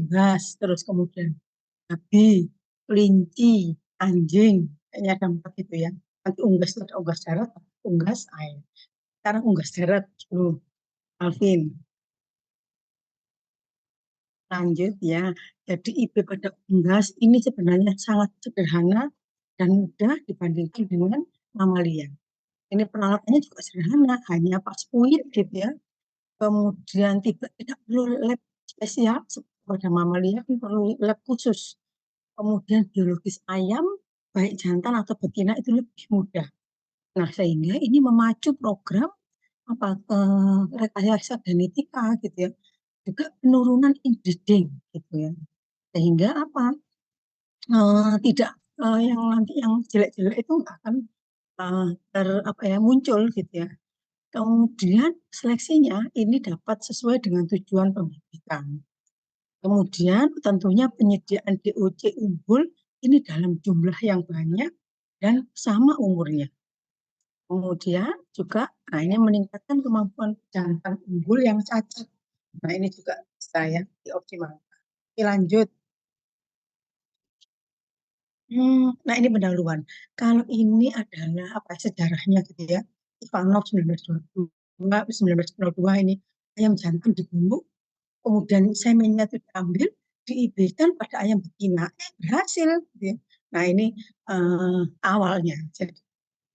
unggas, terus kemudian babi, kelinci, anjing, kayaknya ada 4 gitu ya. Nanti unggas itu ada unggas darat, unggas air. Sekarang unggas darat dulu, Alvin. Lanjut ya. Jadi IB pada unggas ini sebenarnya sangat sederhana dan mudah dibandingkan dengan mamalia. Ini peralatannya juga sederhana, hanya pas fluid gitu ya. Kemudian tidak perlu lab spesial pada mamalia, kan perlu lab khusus. Kemudian biologis ayam, baik jantan atau betina itu lebih mudah. Nah, sehingga ini memacu program rekayasa genetika gitu ya. Juga penurunan inbreeding gitu ya. Sehingga tidak yang nanti yang jelek-jelek itu nggak akan muncul gitu ya. Kemudian seleksinya ini dapat sesuai dengan tujuan pembibitan. Kemudian tentunya penyediaan DOC unggul ini dalam jumlah yang banyak dan sama umurnya. Kemudian juga ini meningkatkan kemampuan jantan unggul yang cacat. Nah ini juga saya dioptimalkan. Oke, lanjut. Nah ini pendahuluan. Kalau ini adalah sejarahnya gitu ya. Ivanov 1902 ini ayam jantan dibunuh, kemudian semennya itu diambil, diibihkan pada ayam betina, berhasil. Gitu ya. Nah ini awalnya. Jadi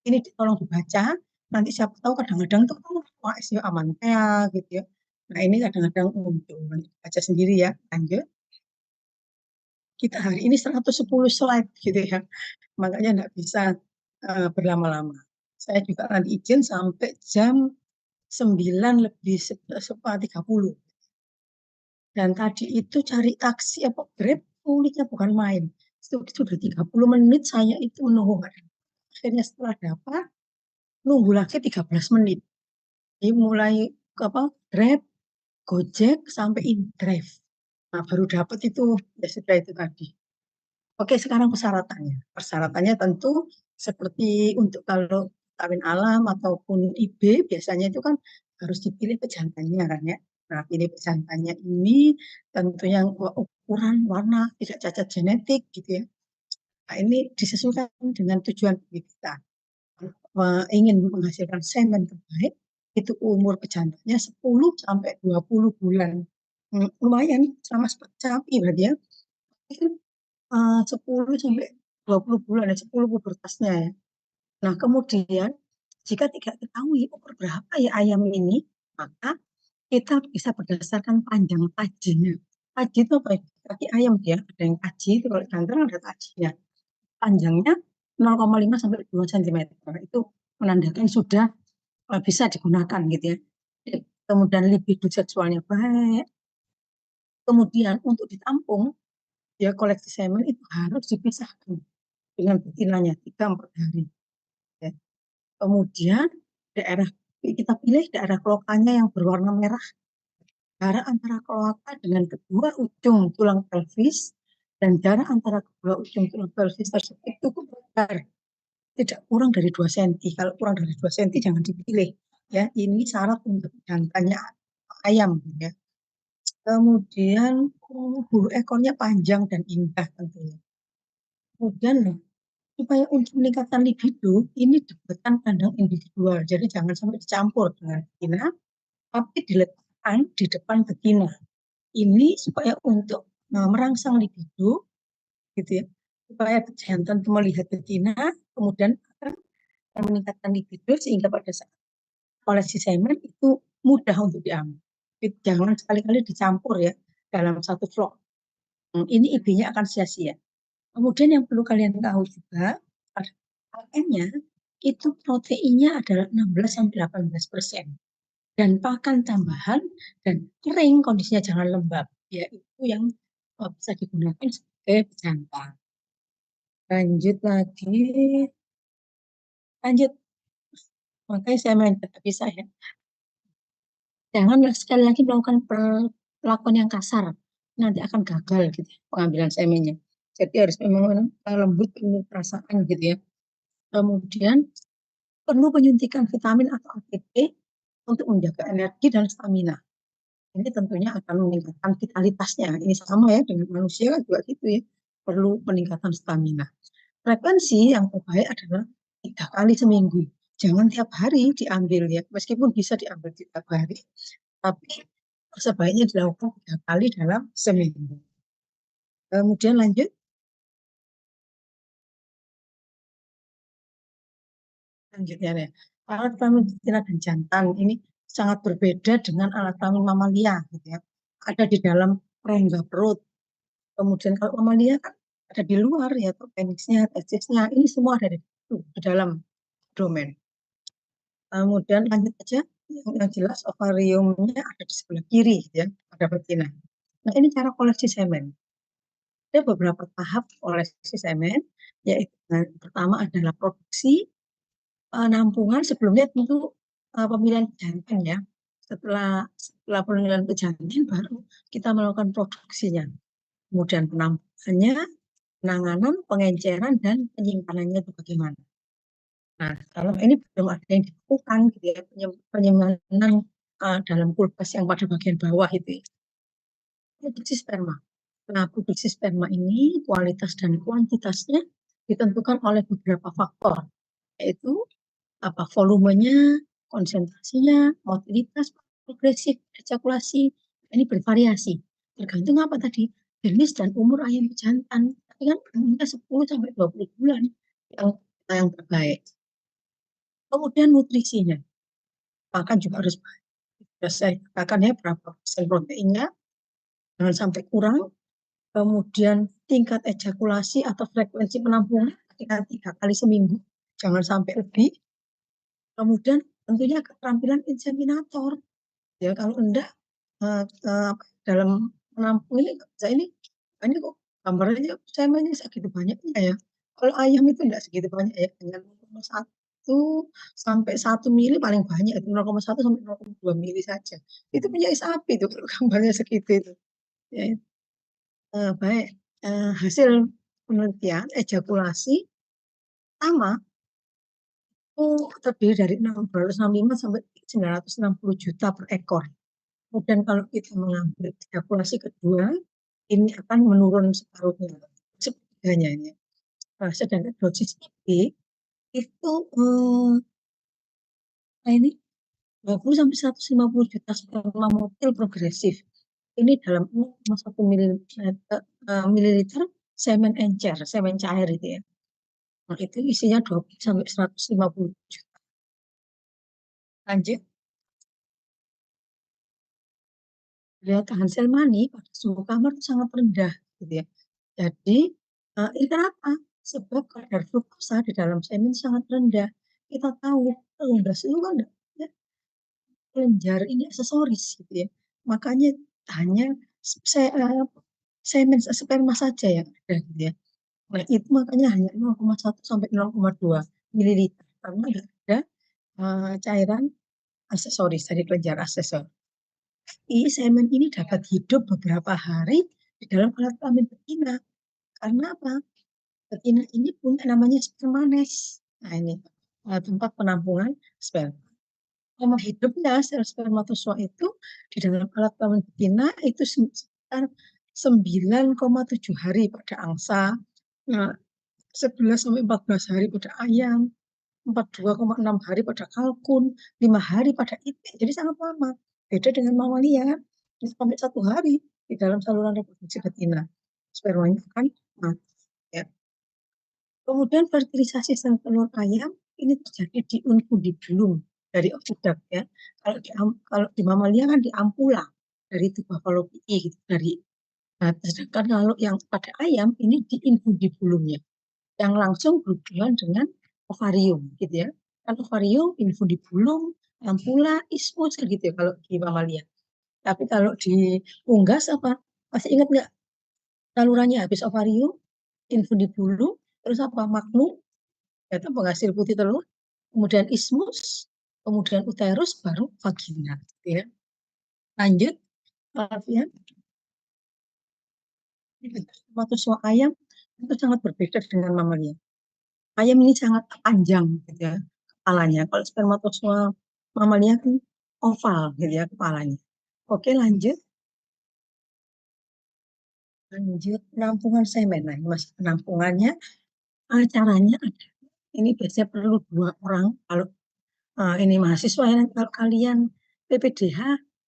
ini tolong dibaca. Nanti siapa tahu kadang-kadang tuh wah SEO Amantea gitu ya. Nah ini kadang-kadang muncul. Nanti baca sendiri ya. Lanjut. Kita hari ini 110 slide gitu ya. Makanya nggak bisa berlama-lama. Saya juga nanti izin sampai jam 9 lebih 30. Dan tadi itu cari taksi apa Grab, sulitnya bukan main. Sudah 30 menit saya itu menunggu. Akhirnya setelah dapat, nunggu lagi 13 menit. Jadi mulai Grab, Gojek, sampai InDrive. Nah, baru dapat itu, ya sudah itu tadi. Oke, sekarang persyaratannya. Persyaratannya tentu seperti untuk kalau kawin alam ataupun IB, biasanya itu kan harus dipilih pejantannya kan ya. Nah, pilih pejantannya ini tentu yang ukuran, warna, tidak cacat genetik gitu ya. Nah, ini disesuaikan dengan tujuan kita. Ingin menghasilkan semen terbaik, itu umur pejantannya 10 sampai 20 bulan. Lumayan, sama seperti sapi berarti ya. 10 sampai 20 bulan ya, 10 pubertasnya ya. Nah, kemudian jika tidak ketahui umur berapa ya ayam ini, maka kita bisa berdasarkan panjang tajinya. Taji itu apa ya? Kaki ayam dia, ada yang taji, itu kalau jantan ada tajinya. Panjangnya 0,5 sampai 2 cm. Itu menandakan sudah bisa digunakan gitu ya. Kemudian libido seksualnya baik. Kemudian untuk ditampung, ya koleksi semen itu harus dipisahkan dengan betinanya 3-4 hari. Ya. Kemudian daerah kita pilih daerah kloakanya yang berwarna merah. Jarak antara kloaka dengan kedua ujung tulang pelvis dan jarak antara kedua ujung tulang pelvis tersebut cukup besar, tidak kurang dari 2 cm. Kalau kurang dari 2 cm jangan dipilih. Ya, ini syarat untuk jantannya ayam. Ya. Kemudian bulu ekornya panjang dan indah tentunya. Kemudian supaya untuk meningkatkan libido, ini dibuatkan kandang individual. Jadi jangan sampai dicampur dengan betina, tapi diletakkan di depan betina. Ini supaya untuk merangsang libido, gitu ya, supaya jantan melihat betina, kemudian akan meningkatkan libido sehingga pada saat koleksi semen itu mudah untuk diambil. Jangan sekali-kali dicampur ya dalam satu vlog. Ini IB-nya akan sia-sia. Kemudian yang perlu kalian tahu juga, pakannya itu proteinnya adalah 16-18%. Dan pakan tambahan dan kering, kondisinya jangan lembab. Ya, itu yang bisa digunakan sebagai pejantan. Lanjut lagi. Lanjut. Makanya saya main tidak bisa ya. Jangan sekali lagi melakukan perlakuan yang kasar. Nanti akan gagal gitu pengambilan semennya. Jadi harus memang lembut, penuh perasaan gitu ya. Kemudian perlu penyuntikan vitamin atau ATP untuk menjaga energi dan stamina. Ini tentunya akan meningkatkan vitalitasnya. Ini sama ya dengan manusia kan juga gitu ya. Perlu peningkatan stamina. Frekuensi yang terbaik adalah 3 kali seminggu. Jangan tiap hari diambil ya. Meskipun bisa diambil tiap hari, tapi sebaiknya dilakukan 3 kali dalam seminggu. Kemudian lanjut, lanjutnya ya. Alat kelamin betina dan jantan ini sangat berbeda dengan alat kelamin mamalia, gitu ya. Ada di dalam rongga perut. Kemudian kalau mamalia kan ada di luar ya, tuh penisnya, testisnya, ini semua ada di dalam domain. Kemudian lanjut aja, yang jelas ovariumnya ada di sebelah kiri ya, pada betina. Nah ini cara koleksi semen. Ada beberapa tahap koleksi semen, yaitu yang pertama adalah produksi, penampungan sebelumnya tentu pemilihan jantan ya. Setelah pemilihan jantan baru kita melakukan produksinya. Kemudian penampungannya, penanganan, pengenceran, dan penyimpanannya itu bagaimana. Nah, kalau ini belum ada yang dilakukan gitu ya, penyimpanan dalam kulkas yang pada bagian bawah itu ya. Produksi sperma. Nah, produksi sperma ini kualitas dan kuantitasnya ditentukan oleh beberapa faktor, yaitu apa volumenya, konsentrasinya, motilitas, progresif, ejakulasi. Ini bervariasi. Tergantung apa tadi? Jenis dan umur ayam jantan. Tapi kan umurnya 10 sampai 20 bulan yang terbaik. Kemudian nutrisinya. Makan juga harus baik. Saya katakan ya berapa persen proteinnya, jangan sampai kurang. Kemudian tingkat ejakulasi atau frekuensi penampungan ketika 3 kali seminggu, jangan sampai lebih. Kemudian tentunya keterampilan inseminator. Ya kalau enggak dalam menampung ini kok gambarnya semennya segitu banyaknya ya. Kalau ayam itu enggak segitu banyak ya, dengan 0,1 sampai 1 mili paling banyak itu 0,1 sampai 0,2 mili saja. Itu punya sapi itu kalau gambarnya segitu itu. Ya, baik. Hasil penelitian ejakulasi sama itu terdiri dari 665 sampai 960 juta per ekor. Kemudian kalau kita mengambil ejakulasi kedua, ini akan menurun separuhnya, sepertiganya ini. Nah, sedangkan dosis IB itu ini 20 sampai 150 juta sperma motil progresif. Ini dalam 0,1 mililiter semen encer, semen cair itu ya. Nah, itu isinya 20 sampai 150 juta. Lanjut, lihat hasil mani pada suhu kamar itu sangat rendah, gitu ya. Jadi, ini kenapa? Sebab kadar fruktosa di dalam semen sangat rendah. Kita tahu rendah itu kan ya, kelenjar ini aksesoris gitu ya. Makanya hanya semen sperma saja yang ada gitu ya. Nah, itu makanya hanya 0,1 sampai 0,2 mililiter karena nggak ada cairan aksesoris dari kelenjar aksesoris. Semen ini dapat hidup beberapa hari di dalam alat kelamin betina. Karena apa? Betina ini punya namanya spermanes. Nah ini tempat penampungan sperma. Lama hidupnya sel spermatozoa itu di dalam alat kelamin betina itu sekitar 9,7 hari pada angsa, nah, 11 sampai 14 hari pada ayam, 42,6 hari pada kalkun, 5 hari pada itik. Jadi sangat lama. Beda dengan mamalia, sampai 1 hari di dalam saluran reproduksi betina. Spermanya akan mati. Ya. Kemudian fertilisasi sel telur ayam ini terjadi di infundibulum dari oviduct ya. Kalau di mamalia kan di ampula dari tuba fallopiae gitu, dari sedangkan kalau yang pada ayam ini di infundibulumnya yang langsung berhubungan dengan ovarium gitu ya. Kan ovarium, infundibulum, ampula, ismus gitu ya kalau di mamalia. Tapi kalau di unggas apa? Masih ingat nggak salurannya habis ovarium, infundibulum, terus apa? Magnum, yaitu penghasil putih telur, kemudian ismus, kemudian uterus, baru vagina. Gitu ya. Lanjut, Alfian. Spermatozoa ayam itu sangat berbeda dengan mamalia. Ayam ini sangat panjang gitu ya, kepalanya. Kalau spermatozoa mamalia kan oval gitu ya kepalanya. Oke, lanjut. Lanjut penampungan semen. Nah, ini masih penampungannya. Caranya ada. Ini biasanya perlu 2 orang. Kalau ini mahasiswa ya, kalau kalian PPDH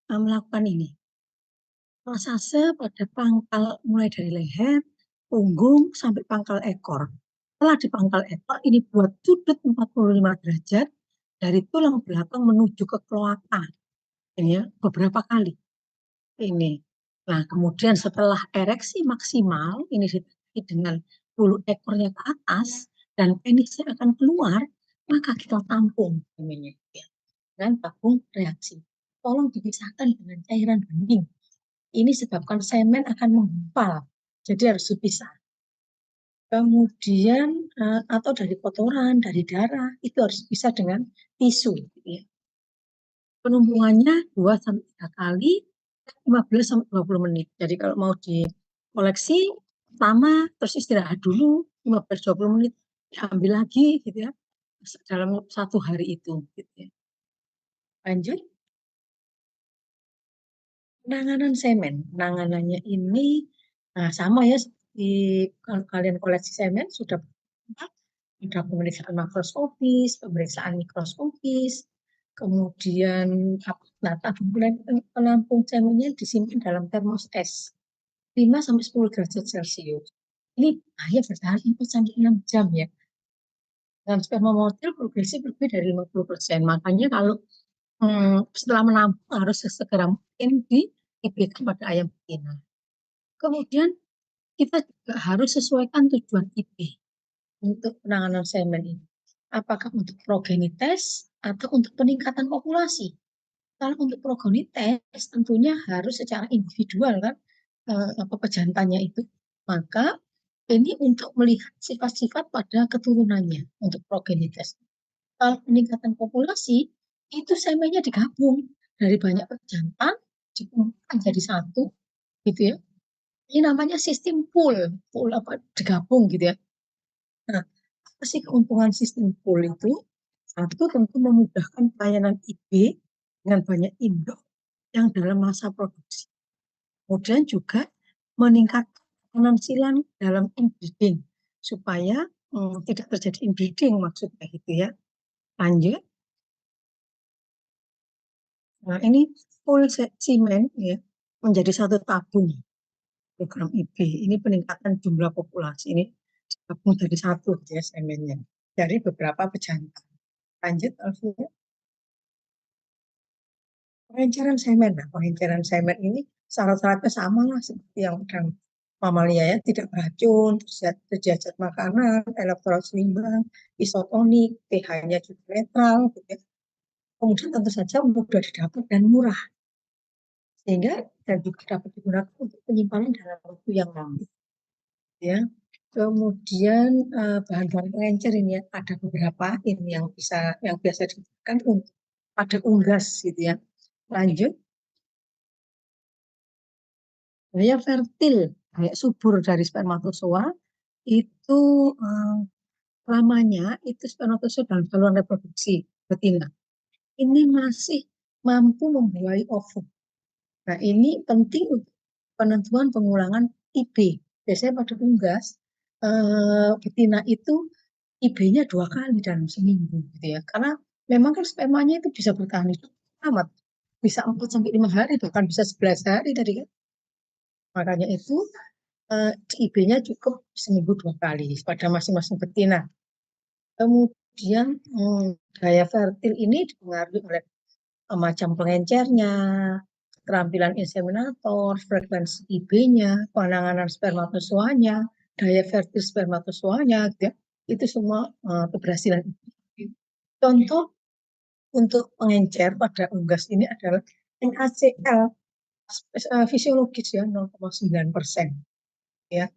melakukan ini. Masase pada pangkal mulai dari leher, punggung, sampai pangkal ekor. Setelah di pangkal ekor, ini buat sudut 45 derajat dari tulang belakang menuju ke kloaka. Ini ya, beberapa kali. Ini. Nah, kemudian setelah ereksi maksimal, ini ditandai dengan bulu ekornya ke atas, dan penisnya akan keluar, maka kita tampung. Dan tabung reaksi. Tolong dipisahkan dengan cairan bening. Ini sebabkan semen akan menggumpal. Jadi harus dipisah. Kemudian atau dari kotoran, dari darah, itu harus bisa dengan tisu. Ya. Penumpungannya 2-3 kali, 15-20 menit. Jadi kalau mau dikoleksi, pertama, terus istirahat dulu, 15-20 menit, diambil lagi, gitu ya, dalam 1 hari itu. Gitu ya. Lanjut. Penanganan semen. Penanganannya ini sama ya seperti kalau kalian koleksi semen sudah ada pemeriksaan makroskopis, pemeriksaan mikroskopis, kemudian tabung penampung semennya disimpan dalam termos es 5-10 derajat Celcius. Ini hanya bertahan 4-6 jam ya. Dan sperma motil progresif lebih dari 50%. Makanya kalau setelah menampung harus segera mungkin diberikan pada ayam betina. Kemudian kita juga harus sesuaikan tujuan IP untuk penanganan semen ini. Apakah untuk progenites atau untuk peningkatan populasi? Kalau untuk progenites tentunya harus secara individual kan pejantannya itu. Maka ini untuk melihat sifat-sifat pada keturunannya untuk progenites. Kalau peningkatan populasi itu semennya digabung dari banyak pejantan dikumpulkan jadi satu gitu ya. Ini namanya sistem pool apa digabung gitu ya. Nah, apa sih keuntungan sistem pool itu? Satu, tentu memudahkan pelayanan IB dengan banyak induk yang dalam masa produksi. Kemudian juga meningkatkan keterampilan dalam inbreeding supaya tidak terjadi inbreeding maksudnya gitu ya. Lanjut. Nah, ini full semen ya menjadi satu tabung program IB. Ini peningkatan jumlah populasi ini digabung jadi satu ya semennya dari beberapa pejantan. Lanjut, Alvin. Pengenceran semen. Nah, pengenceran semen ini syarat-syaratnya sama lah seperti yang dalam mamalia ya, tidak beracun, terjajat makanan, elektrolit seimbang, isotonik, pH-nya juga netral, gitu ya. Kemudian tentu saja mudah didapat dan murah, sehingga dan juga dapat digunakan untuk penyimpanan dalam waktu yang lama. Ya. Kemudian bahan-bahan pengencer ini ya, ada beberapa ini yang biasa digunakan untuk pada unggas gitu ya. Lanjut. Daya fertil, daya subur dari spermatozoa itu lamanya itu spermatozoa dalam saluran reproduksi betina. Ini masih mampu membuahi ovum. Nah, ini penting untuk penentuan pengulangan IB. Biasanya pada unggas, betina itu IB-nya 2 kali dalam seminggu, gitu ya. Karena memang kan spermanya itu bisa bertahan hidup amat, bisa 4-5 hari, bahkan bisa 11 hari tadi kan. Makanya itu IB-nya cukup seminggu 2 kali pada masing-masing betina. Kemudian daya fertil ini dipengaruhi oleh macam pengencernya, keterampilan inseminator, frekuensi IB-nya, penanganan spermatozoanya, daya fertil spermatozoanya, gitu ya. Itu semua keberhasilan. Contoh untuk pengencer pada unggas ini adalah NaCl fisiologis ya 0,9%. Ya,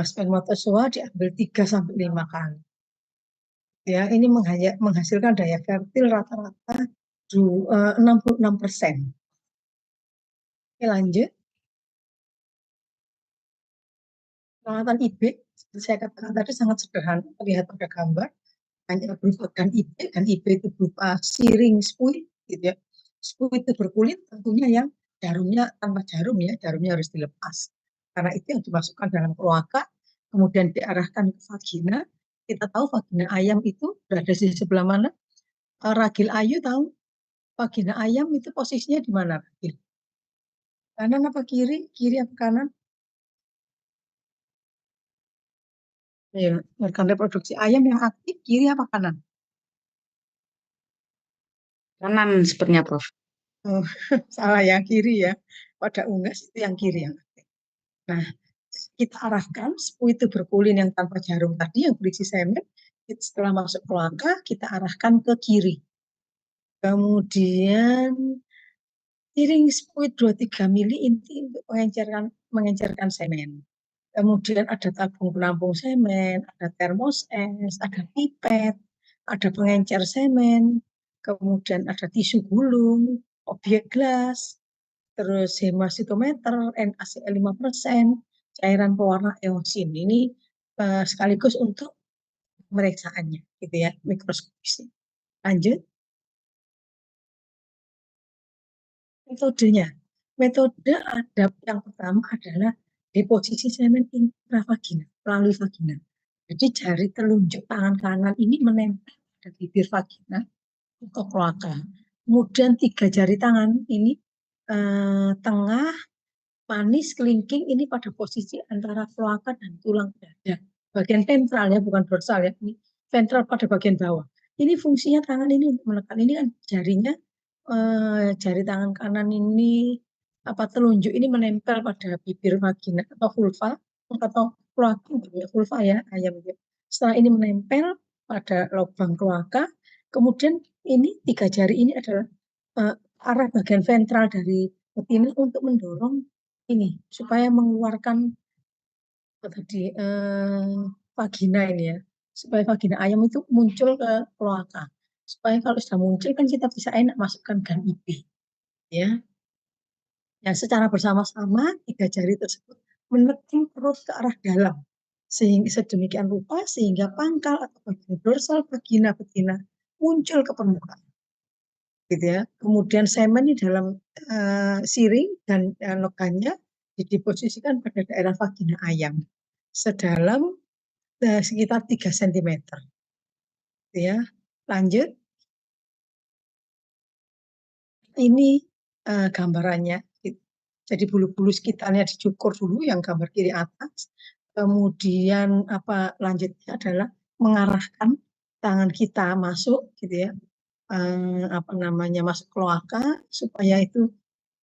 spermatozoa diambil 3-5 kali. Ya, ini menghasilkan daya fertil rata-rata 66%. Oke, lanjut. Perawatan IB, seperti saya katakan tadi sangat sederhana, terlihat pada gambar. Hanya berupa IB, dan IB itu berupa siring spuit, gitu ya. Spuit itu berkulit, tentunya yang Jarumnya tanpa jarum ya, jarumnya harus dilepas. Karena itu yang dimasukkan dalam kloaka, kemudian diarahkan ke vagina. Kita tahu vagina ayam itu berada di sebelah mana? Ragil ayu tahu vagina ayam itu posisinya di mana? Ragil? Kanan apa kiri? Kiri apa kanan? Ya, organ reproduksi ayam yang aktif kiri apa kanan? Kanan sepertinya, Prof. Oh, salah yang kiri ya. Pada unggas itu yang kiri yang aktif. Nah, kita arahkan itu berkulin yang tanpa jarum tadi yang berisi semen, setelah masuk kloaka kita arahkan ke kiri. Kemudian iring spuit 2-3 mili inti untuk mengencerkan semen. Kemudian ada tabung penampung semen, ada termos es, ada pipet, ada pengencer semen, kemudian ada tisu gulung, obyek gelas, terus hemasitometer, NaCl 5%, cairan pewarna eosin. Ini sekaligus untuk pemeriksaannya, gitu ya, mikroskopis. Lanjut, metodenya. Metode ada yang pertama adalah deposisi semen intravagina, melalui vagina. Jadi jari telunjuk tangan kanan ini menempel pada bibir vagina atau kloaka. Kemudian 3 jari tangan ini tengah, manis, kelingking ini pada posisi antara kloaka dan tulang dada. Bagian ventral ya, bukan dorsal ya. Ini ventral pada bagian bawah. Ini fungsinya tangan ini untuk menekan. Ini kan jarinya, jari tangan kanan ini, apa telunjuk ini menempel pada bibir vagina atau vulva, atau kloaka, vulva ya, ayam ya. Setelah ini menempel pada lubang kloaka, kemudian ini 3 jari ini adalah arah bagian ventral dari betina untuk mendorong ini supaya mengeluarkan tadi vagina ini ya, supaya vagina ayam itu muncul ke kloaka, supaya kalau sudah muncul kan kita bisa enak masukkan gan IB ya. Ya, secara bersama-sama 3 jari tersebut menekan perut ke arah dalam sehingga sedemikian rupa sehingga pangkal atau bagian dorsal vagina betina muncul ke permukaan, gitu ya. Kemudian semen di dalam siring dan nokannya diposisikan pada daerah vagina ayam sedalam sekitar 3 cm, gitu ya. Lanjut, ini gambarannya. Jadi bulu-bulu sekitarnya dicukur dulu yang gambar kiri atas. Kemudian apa lanjutnya adalah mengarahkan tangan kita masuk, gitu ya. Apa namanya, masuk kloaka supaya itu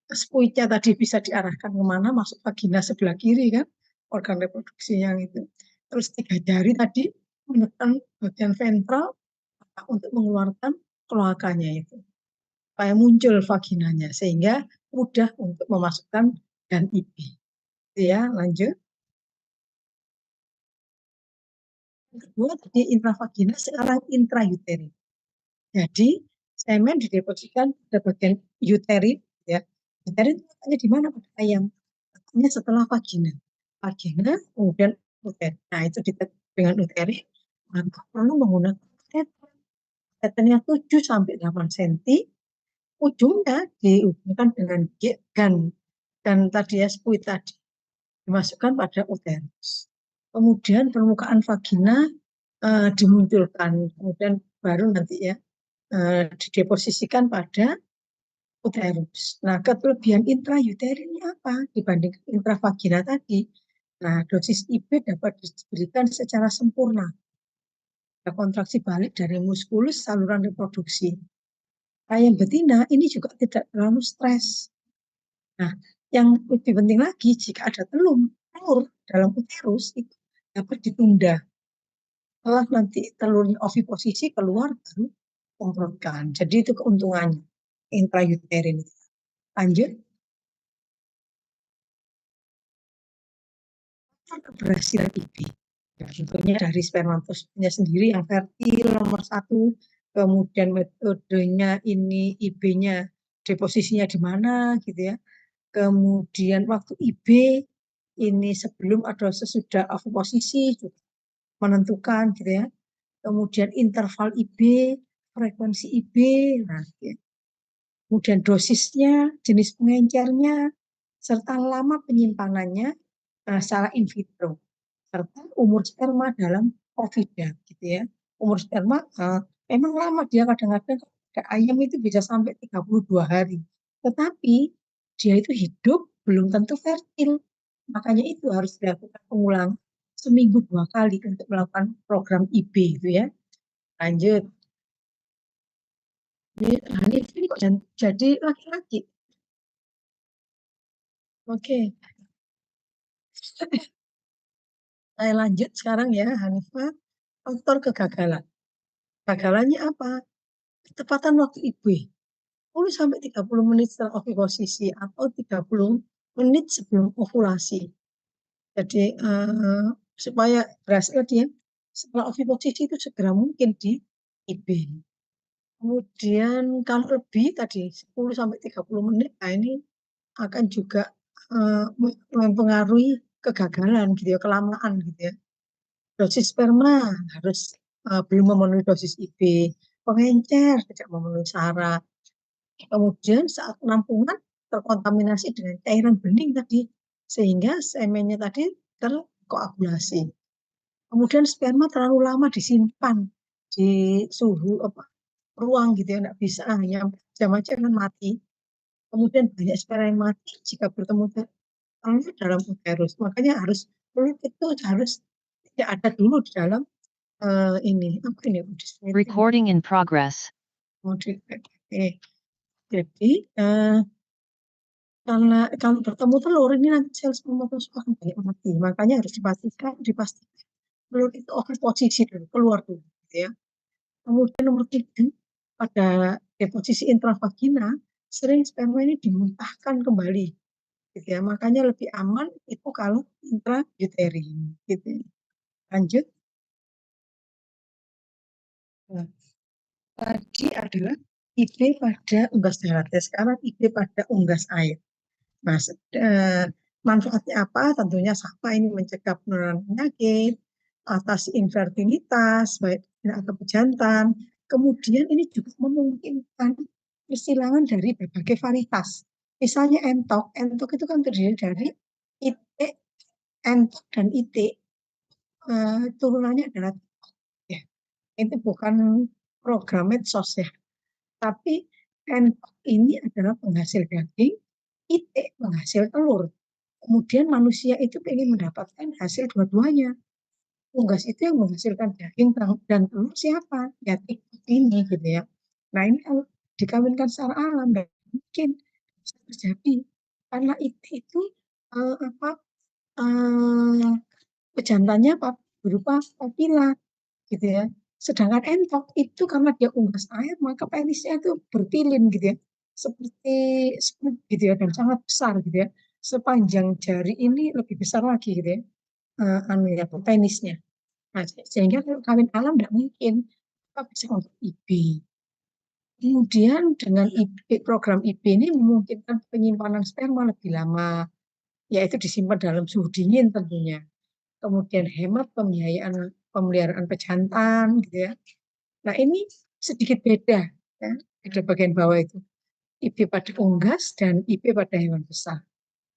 spuitnya tadi bisa diarahkan kemana, masuk vagina sebelah kiri kan, organ reproduksi yang itu. Terus 3 jari tadi menekan bagian ventral untuk mengeluarkan kloakanya itu, supaya muncul vaginanya, sehingga mudah untuk memasukkan dan IB. Ya, lanjut. Yang kedua tadi intravagina, sekarang intrauterin. Jadi semen didepositkan pada bagian uterin, ya. Uterin letaknya di mana pada ayam? Letaknya setelah vagina. Vagina, kemudian uterin. Nah, itu dengan uterin, maka perlu menggunakan kateter. Kateternya 7 sampai 8 cm, ujungnya dihubungkan dengan gan dan tadi ya spuit tadi dimasukkan pada uterus. Kemudian permukaan vagina dimunculkan, kemudian baru nanti ya dideposisikan pada uterus. Nah, kelebihan intrauterinnya apa dibanding intravagina tadi? Nah, dosis IB dapat diberikan secara sempurna. Ada kontraksi balik dari muskulus saluran reproduksi. Ayam betina ini juga tidak terlalu stres. Nah, yang lebih penting lagi, jika ada telur dalam uterus, itu dapat ditunda. Setelah nanti telurnya oviposisi keluar, baru semprotkan. Jadi itu keuntungannya, intrauterin. Lanjut, keberhasilan IB. Ya, tentunya dari spermatozoidnya sendiri yang fertil nomor 1, kemudian metodenya ini IB-nya deposisinya di mana, gitu ya. Kemudian waktu IB ini sebelum atau sesudah oviposisi juga menentukan, gitu ya. Kemudian interval IB, frekuensi IB, nah, gitu. kemudian dosisnya, jenis pengencernya, serta lama penyimpanannya secara in vitro, serta umur sperma dalam ovida, gitu ya. Umur sperma memang lama, dia kadang-kadang ayam itu bisa sampai 32 hari. Tetapi dia itu hidup belum tentu fertil. Makanya itu harus dilakukan pengulang seminggu 2 kali untuk melakukan program IB itu ya. Lanjut. Ini kok jadi laki-laki. Oke. Saya lanjut sekarang ya, Hanifah. Faktor kegagalan. Gagalannya apa? Ketepatan waktu IB. 10 sampai 30 menit setelah oviposisi atau 30 menit sebelum ovulasi. Jadi supaya berhasil dia setelah oviposisi itu segera mungkin di IB. Kemudian kalau lebih tadi 10 sampai 30 menit, nah ini akan juga mempengaruhi kegagalan gitu ya, kelamaan gitu ya. Dosis sperma harus belum memenuhi dosis IB, pengencer tidak memenuhi syarat. Kemudian saat penampungan terkontaminasi dengan cairan bening tadi, sehingga semennya tadi terkoagulasi. Kemudian sperma terlalu lama disimpan di suhu ruang gitu ya, nggak bisa hanya jam aja kan mati. Kemudian banyak sperma yang mati jika bertemu telur dalam uterus. Makanya harus telur itu harus tidak ada dulu di dalam ini apa ini Recording in progress. Jadi karena kalau bertemu telur ini nanti sel spermatozoa akan banyak mati. Makanya harus dipastikan telur itu oviposisi dulu, keluar dulu gitu ya. Kemudian nomor 3, pada deposisi intravagina sering sperma ini dimuntahkan kembali gitu ya. Makanya lebih aman itu kalau intrauterin gitu ya. Lanjut. Nah, tadi adalah IB pada unggas darat. Sekarang IB pada unggas air. Nah, manfaatnya apa? Tentunya sama, ini mencegah penularan penyakit, atasi infertilitas, baik atau pejantan. Kemudian ini juga memungkinkan persilangan dari berbagai varietas. Misalnya entok. Entok itu kan terdiri dari itik, entok, dan itik. Turunannya adalah ya. Itu bukan program medsos ya. Tapi entok ini adalah penghasil daging, itik penghasil telur. Kemudian manusia itu ingin mendapatkan hasil dua-duanya. Unggas itu yang menghasilkan daging dan telur siapa? Ya tikus ini gitu ya. Nah ini kalau dikawinkan secara alam dan mungkin bisa terjadi karena itu apa pejantannya berupa papila gitu ya. Sedangkan entok itu karena dia unggas air maka penisnya itu berpilin gitu ya. Seperti gitu ya dan sangat besar gitu ya. Sepanjang jari ini lebih besar lagi gitu ya. Ya, penisnya. Nah, sehingga kalau kawin alam tidak mungkin apa bisa untuk IB. Kemudian dengan program IB ini memungkinkan penyimpanan sperma lebih lama, yaitu disimpan dalam suhu dingin tentunya. Kemudian hemat pemeliharaan pejantan gitu ya. Nah ini sedikit beda ya, pada bagian bawah itu. IB pada unggas dan IB pada hewan besar.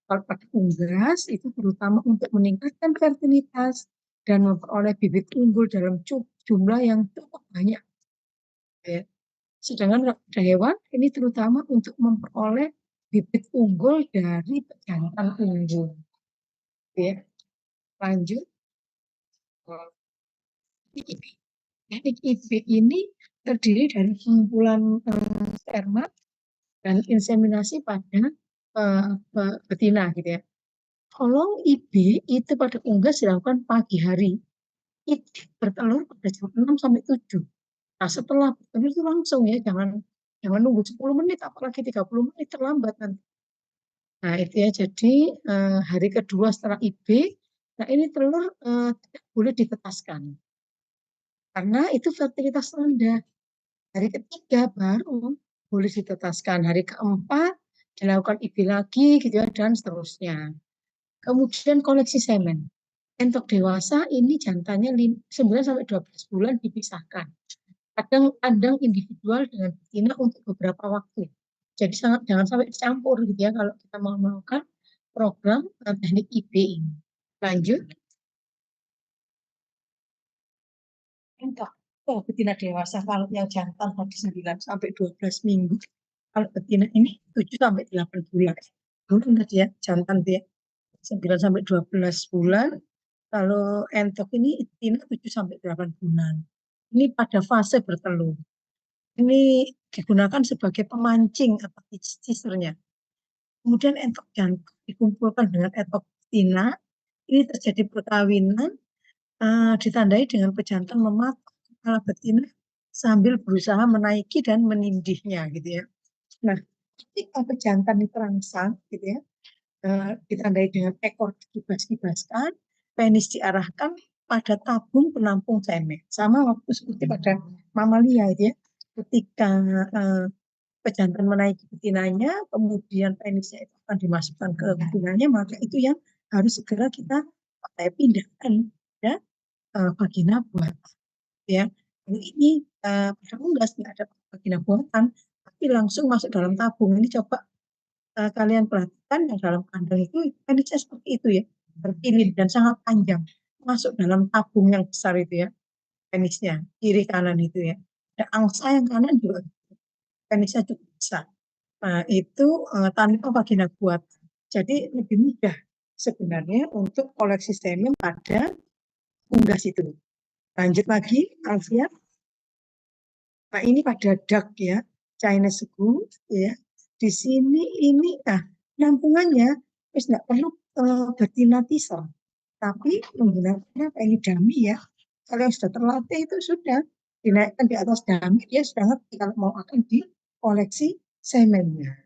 Kalau pada unggas itu terutama untuk meningkatkan fertilitas dan memperoleh bibit unggul dalam jumlah yang cukup banyak. Ya. Sedangkan pada hewan ini terutama untuk memperoleh bibit unggul dari pejantan unggul. Ya. Lanjut. Teknik IB ini terdiri dari kumpulan sperma dan inseminasi pada betina gitu ya. Kalau IB itu pada unggas dilakukan pagi hari, itu bertelur pada jam 6 sampai 7. Nah setelah bertelur itu langsung ya, jangan nunggu 10 menit, apalagi 30 menit terlambat nanti. Nah itu ya, jadi hari kedua setelah IB, nah ini telur tidak boleh ditetaskan. Karena itu fertilitas rendah. Hari ketiga baru boleh ditetaskan. Hari keempat dilakukan IB lagi gitu ya, dan seterusnya. Kemudian koleksi semen. Entok dewasa ini jantannya 9 sampai 12 bulan dipisahkan. Kadang kandang individual dengan betina untuk beberapa waktu. Jadi jangan sampai dicampur gitu ya kalau kita mau melakukan program teknik IB ini. Lanjut. Entok. Oh, betina dewasa kalau yang jantan tadi 9 sampai 12 minggu. Kalau betina ini 7 sampai 8 bulan. Bulan tadi ya, jantan dia 9 sampai 12 bulan. Kalau entok ini betina 7 sampai 8 bulan. Ini pada fase bertelur. Ini digunakan sebagai pemancing atau teasernya. Kemudian entok jantan dikumpulkan dengan entok betina. Ini terjadi perkawinan, ditandai dengan pejantan mematuk kepala betina sambil berusaha menaiki dan menindihnya gitu ya. Nah, ketika pejantan itu terangsang gitu ya, ditandai dengan ekor dikibas-kibaskan, penis diarahkan pada tabung penampung semen. Sama waktu seperti pada mamalia itu ya, ketika pejantan menaiki betinanya, kemudian penisnya itu akan dimasukkan ke betinanya, maka itu yang harus segera kita pindahkan ya vagina buatan ya. Ini pada unggas nggak ada vagina buatan, tapi langsung masuk dalam tabung. Ini coba kalian perhatikan yang dalam kandang itu penisnya seperti itu ya, berpilih dan sangat panjang, masuk dalam tabung yang besar itu ya, penisnya kiri kanan itu ya. Dan angsa yang kanan juga penisnya cukup besar. Nah, itu tanpa vagina buatan. Jadi lebih mudah sebenarnya untuk koleksi semen pada unggas itu. Lanjut lagi, Alfian. Nah, ini pada duck ya, Chinese goose ya. Di sini ini, nah, penampungannya wis nggak perlu betina teaser, tapi menggunakan kayak dummy ya. Kalau yang sudah terlatih itu sudah dinaikkan di atas dummy, dia sudah ngerti kalau mau akan dikoleksi semennya.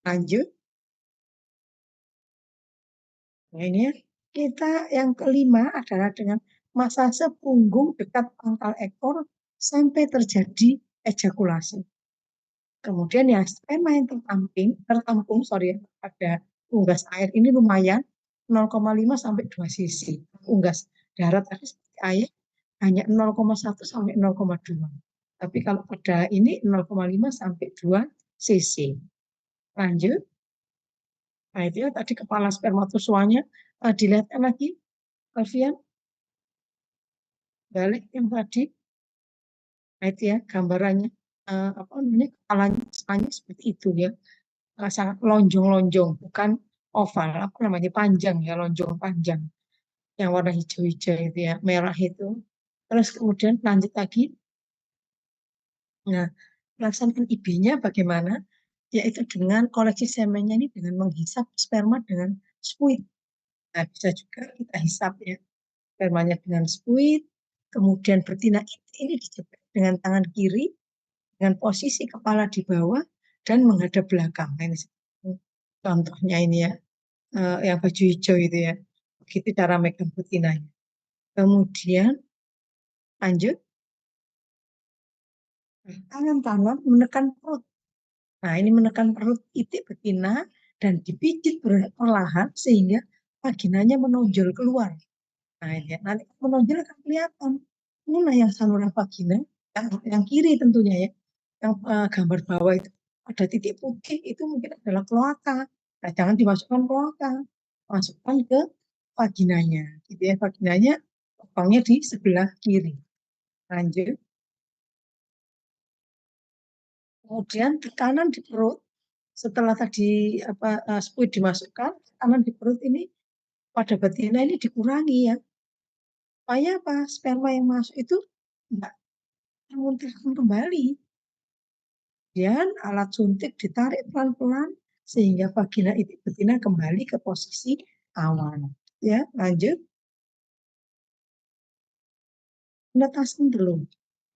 Lanjut. Nah, ini ya. Kita yang kelima adalah dengan masase punggung dekat pangkal ekor sampai terjadi ejakulasi. Kemudian ya sperma yang tertampung pada unggas air ini lumayan 0,5 sampai 2 cc. Unggas darat tadi seperti air hanya 0,1 sampai 0,2. Tapi kalau pada ini 0,5 sampai 2 cc. Lanjut. Nah, itu ya tadi kepala spermatozoanya dilihatkan lagi, Alfian. Balik yang tadi. Nah, itu ya gambarannya apa namanya kepalanya seperti itu ya. Sangat lonjong-lonjong, bukan oval, apa namanya panjang ya, lonjong panjang. Yang warna hijau-hijau itu ya, merah itu. Terus kemudian lanjut lagi. Nah, pelaksanaan IB-nya bagaimana? Yaitu dengan koleksi semennya ini dengan menghisap sperma dengan spuit. Nah, bisa juga kita hisap ya spermanya dengan spuit, kemudian betina ini dijepit dengan tangan kiri, dengan posisi kepala di bawah dan menghadap belakang. Nah, ini contohnya ini ya, yang baju hijau itu ya. Begitu cara megang betinanya. Kemudian lanjut, tangan kanan menekan perut. Nah, ini menekan perut itik betina dan dipijit perlahan sehingga vaginanya menonjol keluar. Nah, ini ya. Nanti menonjol akan kelihatan. Inilah yang saluran vagina, yang kiri tentunya ya. Yang gambar bawah itu ada titik putih, itu mungkin adalah kloaka. Nah, jangan dimasukkan kloaka. Masukkan ke vaginanya. Gitu ya, vaginanya lubangnya di sebelah kiri. Lanjut. Kemudian tekanan di perut setelah tadi spuit dimasukkan, tekanan di perut ini pada betina ini dikurangi ya. Supaya apa? Sperma yang masuk itu enggak termuntahkan kembali. Dan alat suntik ditarik pelan-pelan sehingga vagina itik betina kembali ke posisi awal. Ya, lanjut. Penetasan telur.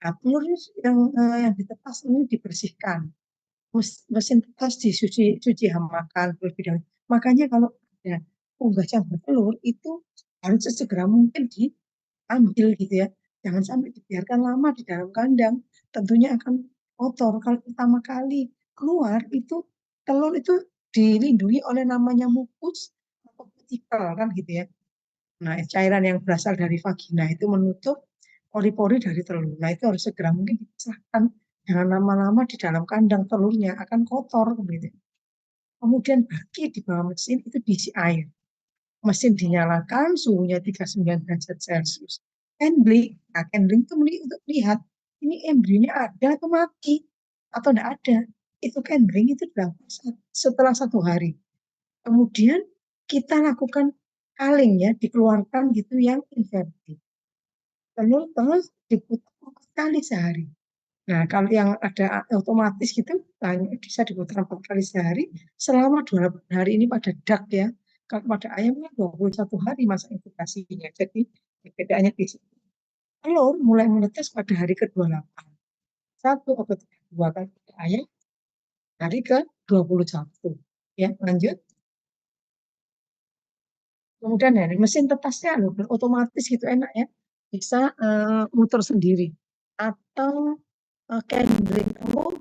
Nah, telur yang ditetas ini dibersihkan. Mesin tetas cuci hamakan terlebih dahulu. Makanya kalau ada unggas yang bertelur itu harus sesegera mungkin diambil gitu ya. Jangan sampai dibiarkan lama di dalam kandang. Tentunya akan kotor. Kalau pertama kali keluar itu telur itu dilindungi oleh namanya mukus atau kutikel kan gitu ya. Nah, cairan yang berasal dari vagina itu menutup pori-pori dari telur. Nah, itu harus segera mungkin dipisahkan jangan lama-lama di dalam kandang, telurnya akan kotor gitu. Kemudian bagi di bawah mesin itu diisi air. Mesin dinyalakan, suhunya 39 derajat Celcius. Handling, nah handling itu untuk melihat ini embrionya ada atau mati atau tidak ada. Itu handling itu dilakukan setelah 1 hari. Kemudian kita lakukan culling ya, dikeluarkan gitu yang invertil. Terus diputar 4 kali sehari. Nah, kalau yang ada otomatis gitu, bisa diputar 4 kali sehari selama 28 hari ini pada duck ya. Kalau pada ayamnya 21 hari masa inkubasinya. Jadi perbedaannya di situ. Telur mulai menetas pada hari ke-28. 1 atau 2 kali pada ayam hari ke-21. Ya, lanjut. Kemudian dari mesin tetasnya otomatis gitu enak ya. Bisa muter sendiri. Atau handling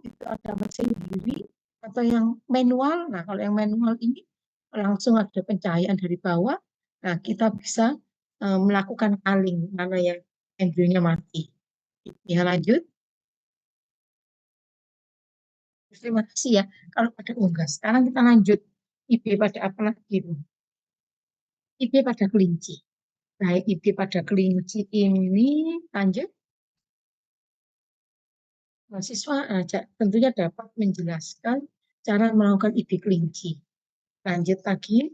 itu ada mesin sendiri atau yang manual. Nah, kalau yang manual ini langsung ada pencahayaan dari bawah. Nah, kita bisa melakukan culling mana yang embrionya mati. Ya, lanjut. Terima kasih ya. Kalau pada unggas, sekarang kita lanjut. IB pada apa lagi? IB pada kelinci. Baik, IB pada kelinci ini lanjut. Mahasiswa tentunya dapat menjelaskan cara melakukan IB kelinci. Lanjut lagi.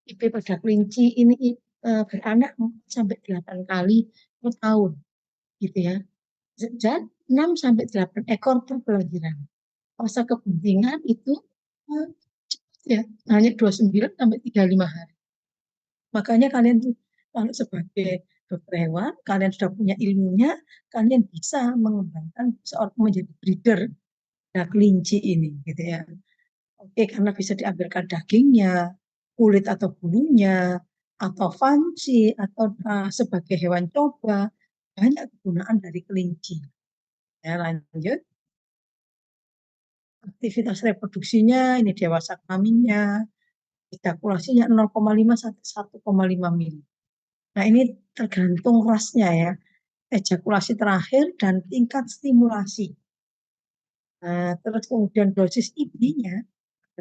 IB pada kelinci ini beranak 4-8 kali per tahun, gitu ya. Dan 6-8 ekor per kelahiran. Masa kebuntingan itu cepat ya, hanya 29-35 hari. Makanya kalian tuh kalau sebagai dokter hewan, kalian sudah punya ilmunya, kalian bisa mengembangkan seorang menjadi breeder kelinci ini, gitu ya. Oke, karena bisa diambilkan dagingnya, kulit atau bulunya, atau fungsi, atau sebagai hewan coba, banyak kegunaan dari kelinci. Ya, lanjut. Aktivitas reproduksinya, ini dewasa kelaminnya, ejakulasinya 0,5 sampai 1,5 mili. Nah, ini tergantung rasnya ya, ejakulasi terakhir dan tingkat stimulasi. Nah, terus kemudian dosis IB-nya,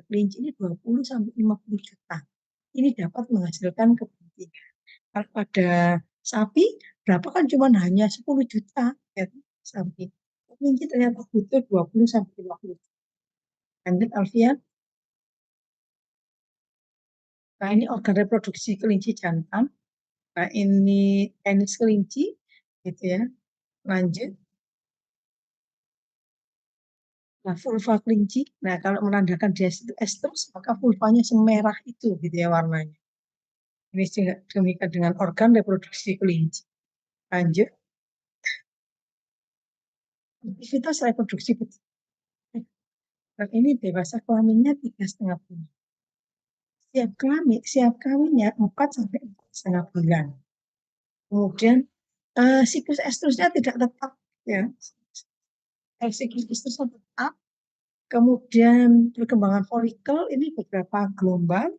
kelinci ini 20 sampai 50 juta. Ini dapat menghasilkan kebuntingan. Kalau pada sapi, berapa kan cuma hanya 10 juta ya, sapi. Kelinci ternyata butuh 20 sampai 50 juta. Lanjut, Alfian. Nah, ini organ reproduksi kelinci jantan. Nah, ini penis kelinci, gitu ya. Lanjut. Nah, vulva kelinci. Nah, kalau menandakan dia itu estrus, maka vulvanya semerah itu, gitu ya warnanya. Ini juga demikian dengan organ reproduksi kelinci. Lanjut. Aktivitas reproduksi betina. Dan ini dewasa kelaminnya 3,5 bulan. Siap kawinnya 4-4,5 bulan. Kemudian siklus estrusnya tidak tetap ya. Siklus estrusnya tetap. Kemudian perkembangan folikel ini beberapa gelombang.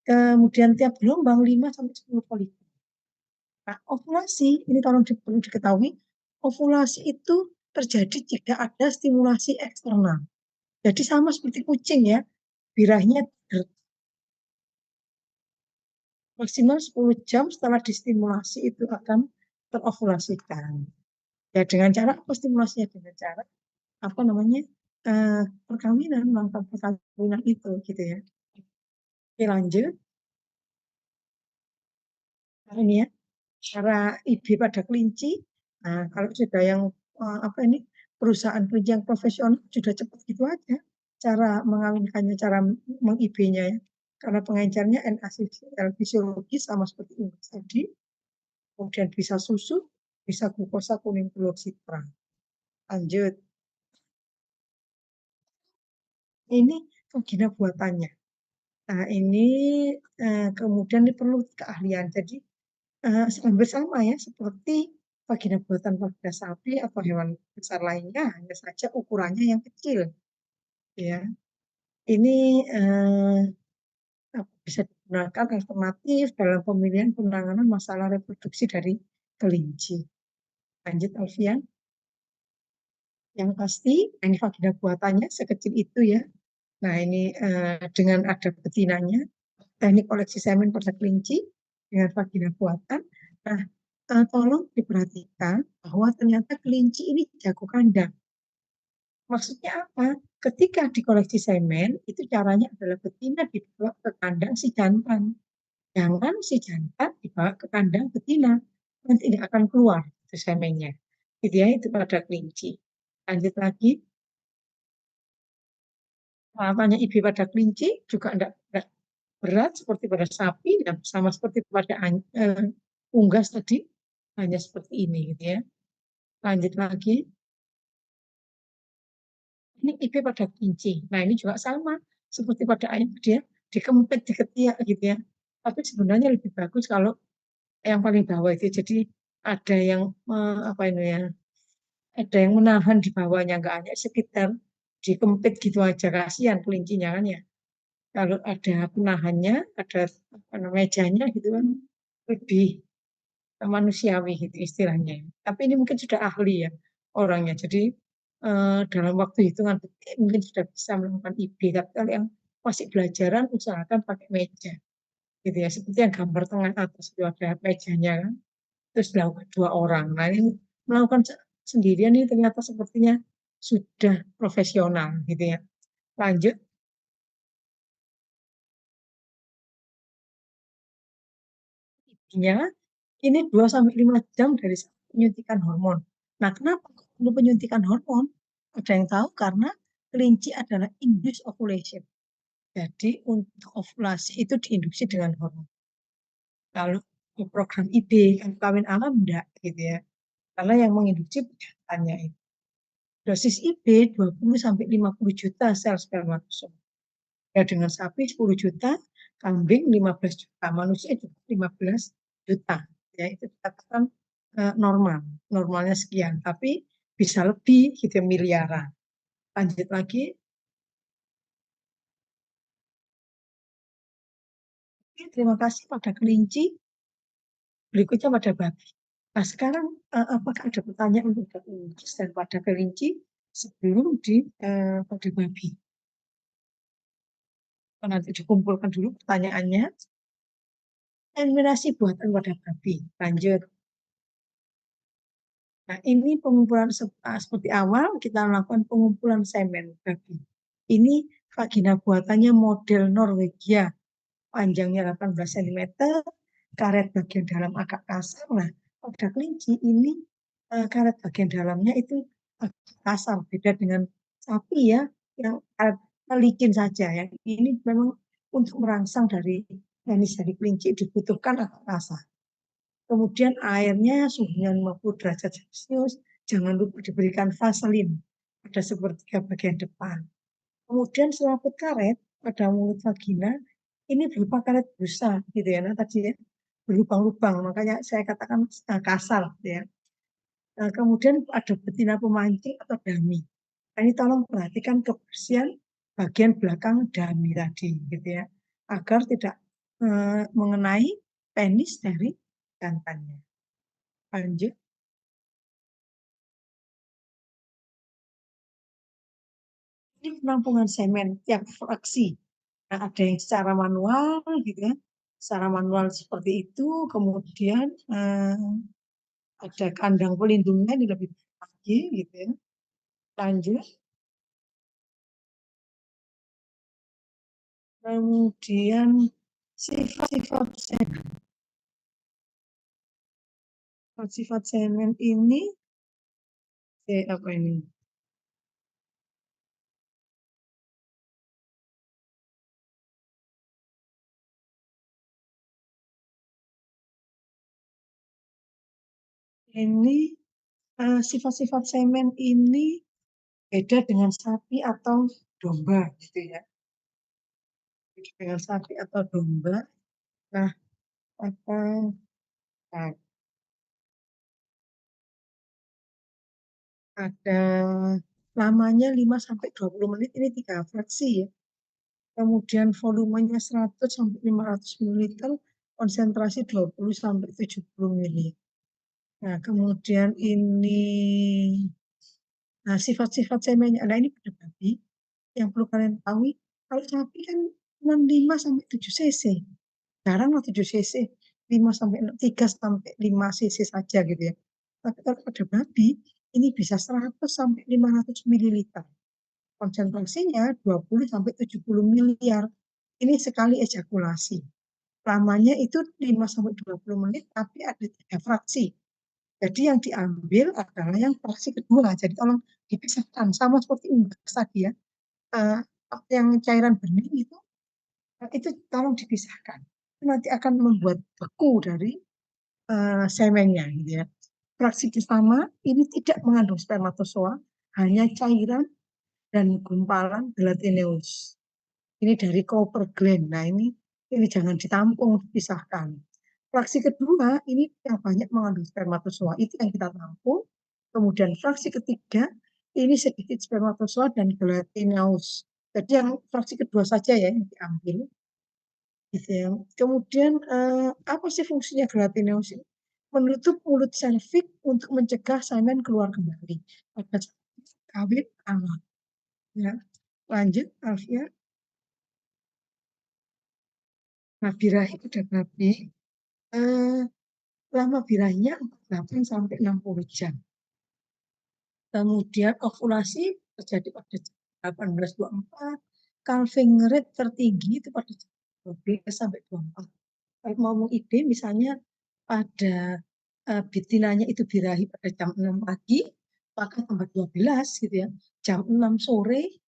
Kemudian tiap gelombang 5-10 folikel. Nah, ovulasi ini perlu diketahui, ovulasi itu terjadi jika ada stimulasi eksternal. Jadi sama seperti kucing ya, birahnya maksimal 10 jam setelah distimulasi itu akan terovulasikan. Ya dengan cara apa stimulasinya? Dengan cara apa namanya perkawinan, melakukan perkawinan itu gitu ya. Oke, lanjut. Nah, ini ya cara IB pada kelinci. Nah, kalau sudah yang apa ini perusahaan kelinci yang profesional sudah cepat gitu aja cara mengawinkannya, cara meng-IB-nya ya. Karena pengencernya NaCl fisiologis sama seperti unggas tadi. Kemudian bisa susu, bisa glukosa kuning telur citra. Lanjut. Ini vagina buatannya. Nah, ini kemudian ini perlu keahlian. Jadi hampir sama ya seperti vagina buatan pada sapi atau hewan besar lainnya, hanya saja ukurannya yang kecil. Ya, ini bisa digunakan alternatif dalam pemilihan penanganan masalah reproduksi dari kelinci. Lanjut, Alfian. Yang pasti, ini vagina buatannya sekecil itu ya. Nah, ini dengan ada betinanya, teknik koleksi semen pada kelinci dengan vagina buatan. Nah, tolong diperhatikan bahwa ternyata kelinci ini jago kandang. Maksudnya apa? Ketika dikoleksi semen, itu caranya adalah betina dibawa ke kandang si jantan. Jangan si jantan dibawa ke kandang betina. Nanti tidak akan keluar itu semennya. Gitu ya, itu pada kelinci. Lanjut lagi. Perawatannya IB pada kelinci juga tidak berat seperti pada sapi dan sama seperti pada unggas tadi, hanya seperti ini gitu ya. Lanjut lagi. Ini IB pada kelinci. Nah, ini juga sama seperti pada ayam, dia dikempit, diketiak gitu ya. Tapi sebenarnya lebih bagus kalau yang paling bawah itu. Jadi ada yang apa ini ya? Ada yang menahan di bawahnya, nggak hanya sekitar dikempit gitu aja, kasihan kelincinya kan ya. Kalau ada penahannya, ada apa namanya, mejanya gitu kan, lebih manusiawi gitu istilahnya. Tapi ini mungkin sudah ahli ya orangnya. Jadi dalam waktu hitungan detik mungkin sudah bisa melakukan IB. Tapi kalau yang masih belajaran usahakan pakai meja. Gitu ya. Seperti yang gambar tengah atas itu ada mejanya kan. Terus dilakukan 2 orang. Nah, ini melakukan sendirian ini ternyata sepertinya sudah profesional gitu ya. Lanjut. Intinya ini 2 sampai 5 jam dari penyuntikan hormon. Nah, kenapa perlu penyuntikan hormon? Ada yang tahu karena kelinci adalah induced ovulation. Jadi untuk ovulasi itu diinduksi dengan hormon. Kalau program IB, kan kawin alam enggak gitu ya. Karena yang menginduksi jantannya itu. Dosis IB 20 sampai 50 juta sel spermatozoa. Ya, dengan sapi 10 juta, kambing 15 juta, manusia juga 15 juta. Ya, itu dikatakan normal. Normalnya sekian, tapi bisa lebih gitu miliaran. Lanjut lagi. Terima kasih pada kelinci. Berikutnya pada babi. Nah, sekarang apakah ada pertanyaan untuk kelinci dan pada kelinci sebelum pada babi? Nanti dikumpulkan dulu pertanyaannya. Eliminasi buatan pada babi. Lanjut. Nah, ini pengumpulan seperti awal kita melakukan pengumpulan semen babi. Ini vagina buatannya model Norwegia, panjangnya 18 cm, karet bagian dalam agak kasar. Nah, pada kelinci ini karet bagian dalamnya itu agak kasar, beda dengan sapi ya, yang licin saja ya. Ini memang untuk merangsang dari penis dari kelinci dibutuhkan agak kasar. Kemudian airnya suhunya 50 derajat Celcius. Jangan lupa diberikan vaselin pada sepertiga bagian depan. Kemudian selaput karet pada mulut vagina ini berupa karet busa gitu ya. Nah, tadi ya, berlubang-lubang, makanya saya katakan kasar gitu ya. Nah, kemudian ada betina pemancing atau dami. Nah, ini tolong perhatikan kebersihan bagian belakang dami tadi gitu ya, agar tidak mengenai penis dari jantannya. Lanjut. Ini penampungan semen tiap fraksi. Nah, ada yang secara manual gitu ya. Secara manual seperti itu, kemudian ada kandang pelindungnya ini lebih lagi gitu ya. Lanjut. Kemudian sifat-sifat semen. Sifat semen ini apa ini? Ini sifat-sifat semen ini beda dengan sapi atau domba gitu ya. Beda dengan sapi atau domba. Nah, apa? Nah, ada lamanya 5 sampai 20 menit, ini 3 fraksi ya. Kemudian volumenya 100 sampai 500 ml, konsentrasi 20 sampai 70 ml. Nah, kemudian ini Nah, sifat-sifat semennya. Nah, ini pada babi yang perlu kalian ketahui, kalau sapi kan cuma 5 sampai 7 cc. Jarang lah 7 cc, 5 sampai 3 sampai 5 cc saja gitu ya. Tapi kalau pada babi ini bisa 100 sampai 500 ml. Konsentrasinya 20 sampai 70 miliar. Ini sekali ejakulasi. Lamanya itu 5 sampai 20 menit, tapi ada 3 fraksi. Jadi yang diambil adalah yang fraksi kedua. Jadi tolong dipisahkan, sama seperti unggas tadi ya. Eh, yang cairan bening itu tolong dipisahkan. Nanti akan membuat beku dari semennya, gitu ya. Fraksi pertama ini tidak mengandung spermatozoa, hanya cairan dan gumpalan gelatineus. Ini dari Cooper gland. Nah, ini jangan ditampung, dipisahkan. Fraksi kedua ini yang banyak mengandung spermatozoa, itu yang kita tampung. Kemudian fraksi ketiga ini sedikit spermatozoa dan gelatineus. Jadi yang fraksi kedua saja ya yang diambil. Gitu ya. Kemudian apa sih fungsinya gelatineus ini? Menutup mulut serviks untuk mencegah semen keluar kembali pada kawin anak. Ya. Lanjut, Alfia. Nah, birahi pada babi, lama birahinya 48 sampai 60 jam. Kemudian ovulasi terjadi pada jam 18.24, calving rate tertinggi itu pada jam 12 sampai 24. Kalau mau ide misalnya pada betinanya itu birahi pada jam 6 pagi, maka tambah 12 gitu ya, jam 6 sore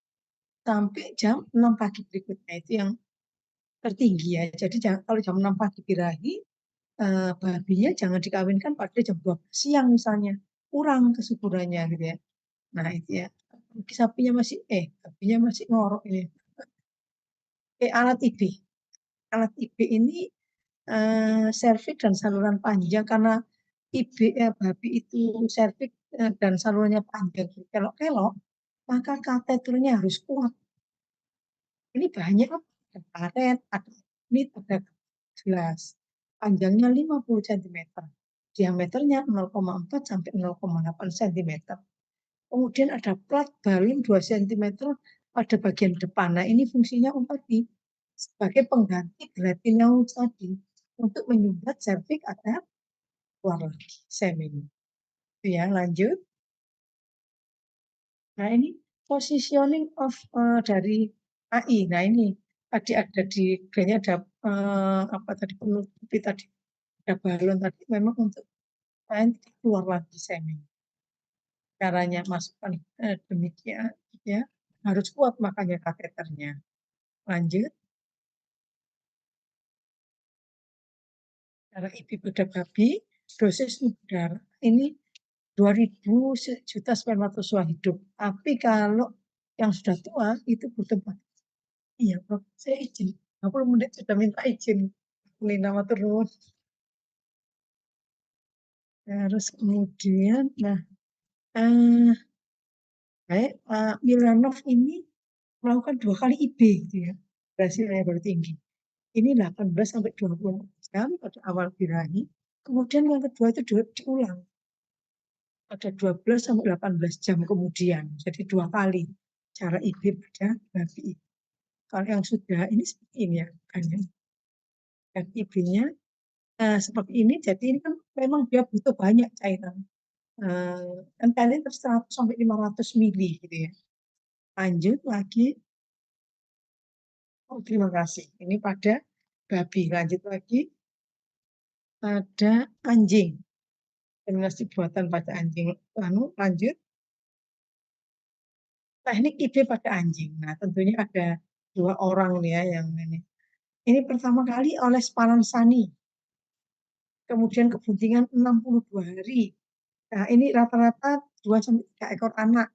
sampai jam 6 pagi berikutnya itu yang tertinggi ya. Jadi kalau jam 6 pagi birahi, babinya jangan dikawinkan pada jam 12 siang misalnya, kurang kesuburannya gitu ya. Nah itu ya, babinya masih ngorok ini. Alat IB. Alat IB ini serviks dan saluran panjang, karena babi itu serviks dan salurannya panjang kelok-kelok, maka kateternya harus kuat. Ini banyak, ada karet, ada ini, ada gelas. Panjangnya 50 cm, diameternya 0,4 sampai 0,8 cm. Kemudian ada plat balun 2 cm pada bagian depan. Nah, ini fungsinya tadi sebagai pengganti gelatineus tadi untuk menyumbat serviks agar keluar lagi semen. Ya, lanjut. Nah, ini positioning of dari AI. Nah, ini tadi ada di kayaknya ada apa tadi penutupi tadi, ada balon tadi memang untuk keluar lagi semen. Caranya masukkan demikian ya, harus kuat makanya kateternya. Lanjut. Darah ibu pada babi, dosis udara ini 2000 juta spermatozoa hidup. Tapi kalau yang sudah tua itu butuh 4. Iya, Prof. Saya izin. 40 menit sudah minta izin. Ini nama terus. Terus kemudian, nah, Milanov ini melakukan 2 kali IB, gitu ya. Hasilnya baru tinggi. Ini 18 sampai 20 jam pada awal birahi. Kemudian yang kedua itu diulang. Ada 12 sampai 18 jam kemudian. Jadi 2 kali cara IB pada babi. Kalau yang sudah ini seperti ini ya, kan ya. Dan IB-nya seperti ini, jadi ini kan memang dia butuh banyak cairan. Kan kalian 100 sampai 500 mili gitu ya. Lanjut lagi. Oh, terima kasih. Ini pada babi. Lanjut lagi. Pada anjing. Terminasi buatan pada anjing. Lanjut. Teknik IB pada anjing. Nah, tentunya ada 2 orang nih ya yang ini. Ini pertama kali oleh Spallanzani. Kemudian kebuntingan 62 hari. Nah, ini rata-rata 2-3 ekor anak.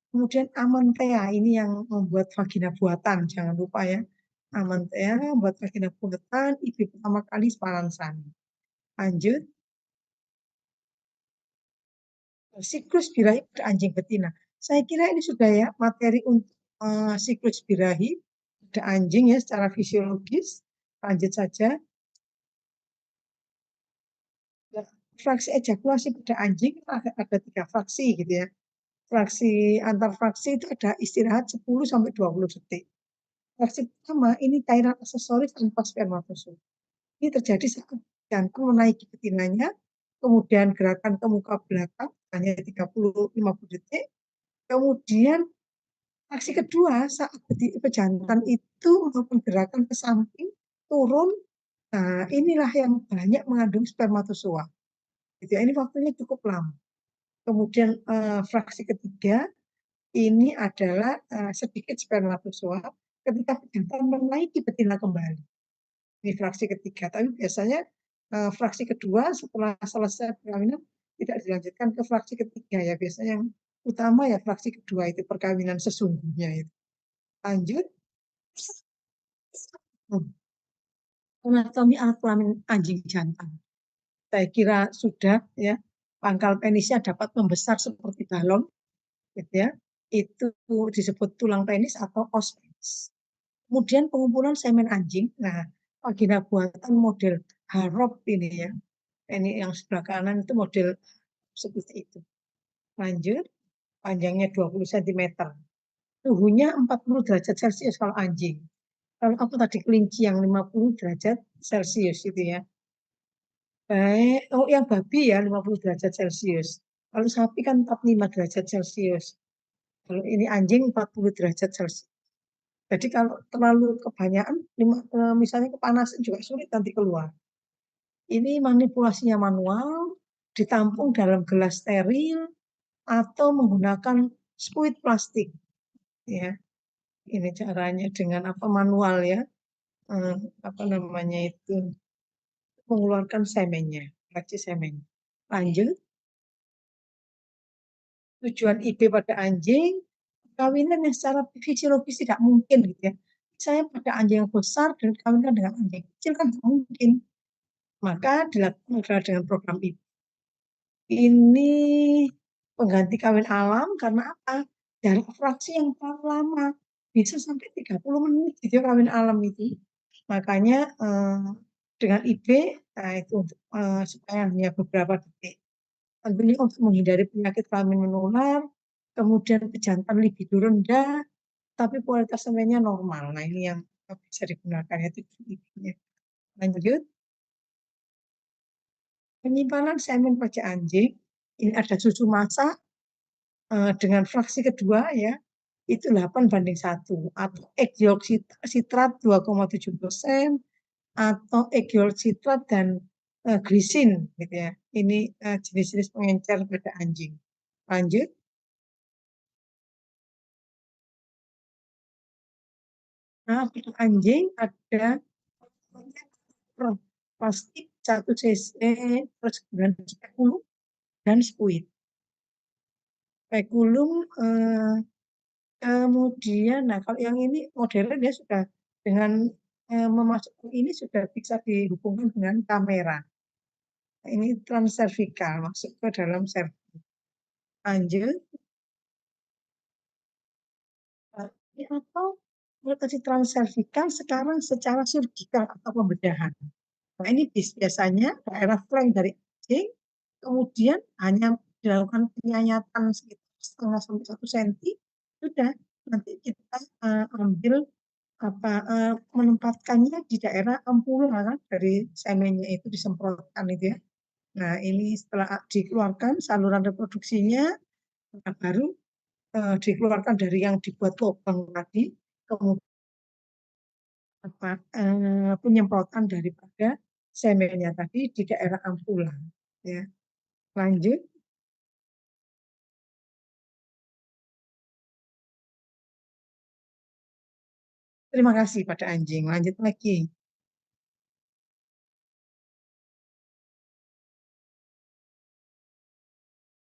Kemudian Amantea ini yang membuat vagina buatan, jangan lupa ya. Amantea membuat vagina buatan, IB pertama kali Spallanzani. Lanjut. Siklus birahi pada anjing betina. Saya kira ini sudah ya materi untuk siklus birahi pada anjing ya secara fisiologis. Lanjut saja. Fraksi ejakulasi pada anjing ada 3 fraksi gitu ya. Fraksi antar fraksi itu ada istirahat 10 sampai 20 detik. Fraksi pertama ini cairan aksesoris tanpa spermatozoa. Ini terjadi saat jantung menaiki betinanya, kemudian gerakan ke muka belakang hanya 30-50 detik. Kemudian fraksi kedua saat pejantan itu melakukan gerakan ke samping, turun. Nah, inilah yang banyak mengandung spermatozoa. Gitu ya, ini waktunya cukup lama. Kemudian fraksi ketiga ini adalah sedikit spermatozoa ketika pejantan menaiki betina kembali. Ini fraksi ketiga, tapi biasanya fraksi kedua setelah selesai perkawinan tidak dilanjutkan ke fraksi ketiga ya. Biasanya yang utama ya fraksi kedua itu perkawinan sesungguhnya itu. Lanjut. Anatomi alat kelamin anjing jantan. Saya kira sudah ya. Pangkal penisnya dapat membesar seperti balon, gitu ya. Itu disebut tulang penis atau os penis. Kemudian pengumpulan semen anjing. Nah, vagina buatan model Harrop ini ya. Ini yang sebelah kanan itu model seperti itu. Lanjut, panjangnya 20 cm. Suhunya 40 derajat Celcius kalau anjing. Kalau aku tadi kelinci yang 50 derajat Celcius itu ya. Baik, oh yang babi ya 50 derajat Celcius. Kalau sapi kan 45 derajat Celcius. Kalau ini anjing 40 derajat Celcius. Jadi kalau terlalu kebanyakan, misalnya kepanasan juga sulit nanti keluar. Ini manipulasinya manual, ditampung dalam gelas steril, atau menggunakan spuit plastik. Ya, ini caranya dengan apa manual ya, apa namanya itu, mengeluarkan semennya, fraksi semen. Lanjut. Tujuan IB pada anjing, kawinan yang secara fisiologis tidak mungkin gitu ya. Saya pada anjing yang besar dan kawinkan dengan anjing kecil kan tidak mungkin. Maka dilakukan adalah dengan program IB. Ini pengganti kawin alam karena apa? Jarak fraksi yang terlalu lama. Bisa sampai 30 menit gitu kawin alam itu. Makanya dengan IB, nah itu supaya hanya beberapa detik. Tentunya untuk menghindari penyakit kelamin menular, kemudian pejantan libido rendah, tapi kualitas semennya normal. Nah ini yang bisa digunakan itu IB-nya. Lanjut. Penyimpanan semen pada anjing, ini ada susu masak dengan fraksi kedua ya, itu 8:1 atau egiol sitrat 2,7% atau egiol sitrat dan glisin gitu ya. Ini jenis-jenis pengencer pada anjing. Lanjut. Nah, pada anjing ada plastik 1 cc, terus kemudian spekulum dan spuit. Spekulum kemudian, nah kalau yang ini modern dia sudah dengan memasukkan ini sudah bisa dihubungkan dengan kamera. Nah, ini transservikal masuk ke dalam serviks. Lanjut. Atau tadi transservikal sekarang secara surgikal atau pembedahan. Nah ini biasanya daerah flank dari anjing, kemudian hanya dilakukan penyayatan sekitar setengah sampai 1 cm, sudah nanti kita ambil apa menempatkannya di daerah ampula kan dari semennya itu disemprotkan itu ya. Nah ini setelah dikeluarkan saluran reproduksinya baru dikeluarkan dari yang dibuat lubang tadi, kemudian penyemprotan daripada semennya tadi di daerah ampula ya. Lanjut. Terima kasih pada anjing. Lanjut lagi.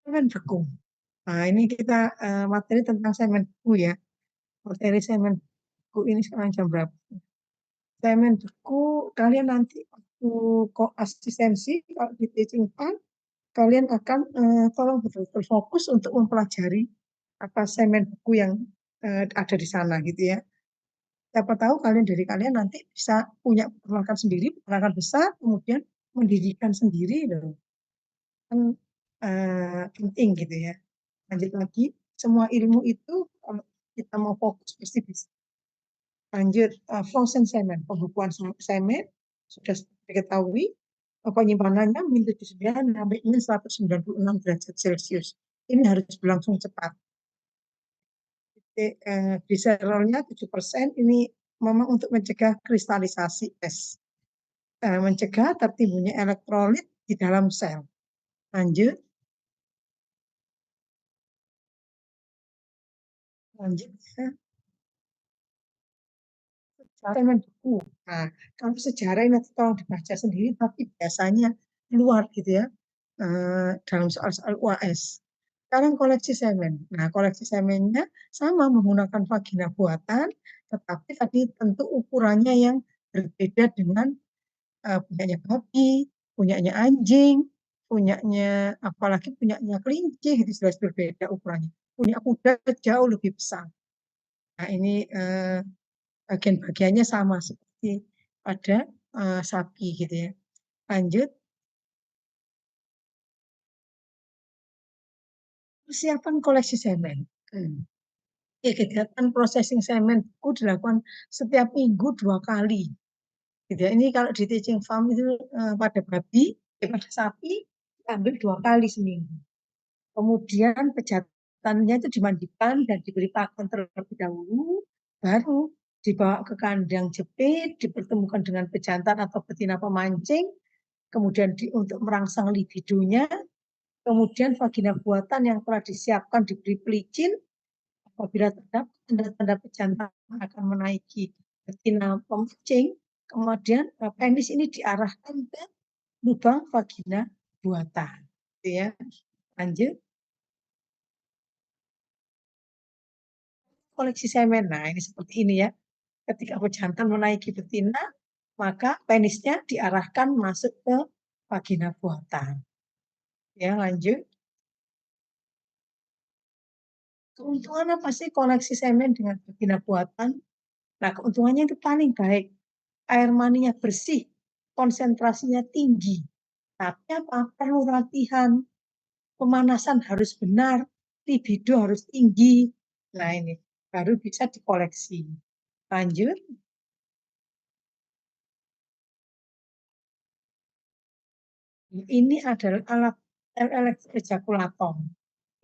Semen beku. Nah, ini kita materi tentang semen beku ya. Materi semen beku ini sekarang jam berapa? Semen beku, kalian nanti waktu asistensi kalau di teaching part, kalian akan tolong betul-betul fokus untuk mempelajari apa semen beku yang ada di sana gitu ya. Siapa tahu kalian nanti bisa punya peternakan sendiri, peternakan besar, kemudian mendirikan sendiri loh. Kan penting gitu ya. Lanjut lagi, Semua ilmu itu kalau kita mau fokus pasti bisa. Lanjut, frozen semen, pembekuan semen sudah diketahui penyimpanannya min 79 sampai min 196 derajat Celcius. Ini harus berlangsung cepat. Gliserolnya 7%, ini memang untuk mencegah kristalisasi es, mencegah tertimbulnya elektrolit di dalam sel. Lanjut. Ya. Semen beku. Nah, kalau sejarah ini tolong dibaca sendiri, tapi biasanya luar gitu ya, dalam soal-soal UAS. Sekarang koleksi semen. Nah, koleksi semennya sama menggunakan vagina buatan, tetapi tadi tentu ukurannya yang berbeda dengan punyanya babi, punyanya anjing, punyanya apalagi punyanya kelinci, itu jelas berbeda ukurannya. Punya kuda jauh lebih besar. Nah, ini bagian-bagiannya sama seperti pada sapi gitu ya. Lanjut. Persiapan koleksi semen. Kegiatan processing semen itu dilakukan setiap minggu 2 kali. Gitu ya. Ini kalau di teaching farm itu pada babi, pada sapi ambil 2 kali seminggu. Kemudian pejantannya itu dimandikan dan diberi pakan terlebih dahulu, baru dibawa ke kandang jepit, dipertemukan dengan pejantan atau betina pemancing, kemudian untuk merangsang libidonya, kemudian vagina buatan yang telah disiapkan diberi pelicin, apabila terdapat tanda-tanda pejantan akan menaiki betina pemancing, kemudian penis ini diarahkan ke lubang vagina buatan. Ya. Lanjut. Koleksi semen. Nah, ini seperti ini ya. Ketika pejantan menaiki betina, maka penisnya diarahkan masuk ke vagina buatan. Ya, lanjut. Keuntungan apa sih koleksi semen dengan betina buatan? Nah, keuntungannya itu paling baik. Air maninya bersih, konsentrasinya tinggi. Tapi apa? Perlu latihan. Pemanasan harus benar, libido harus tinggi. Nah, ini baru bisa dikoleksi. Lanjut. Ini adalah alat elektroejakulator.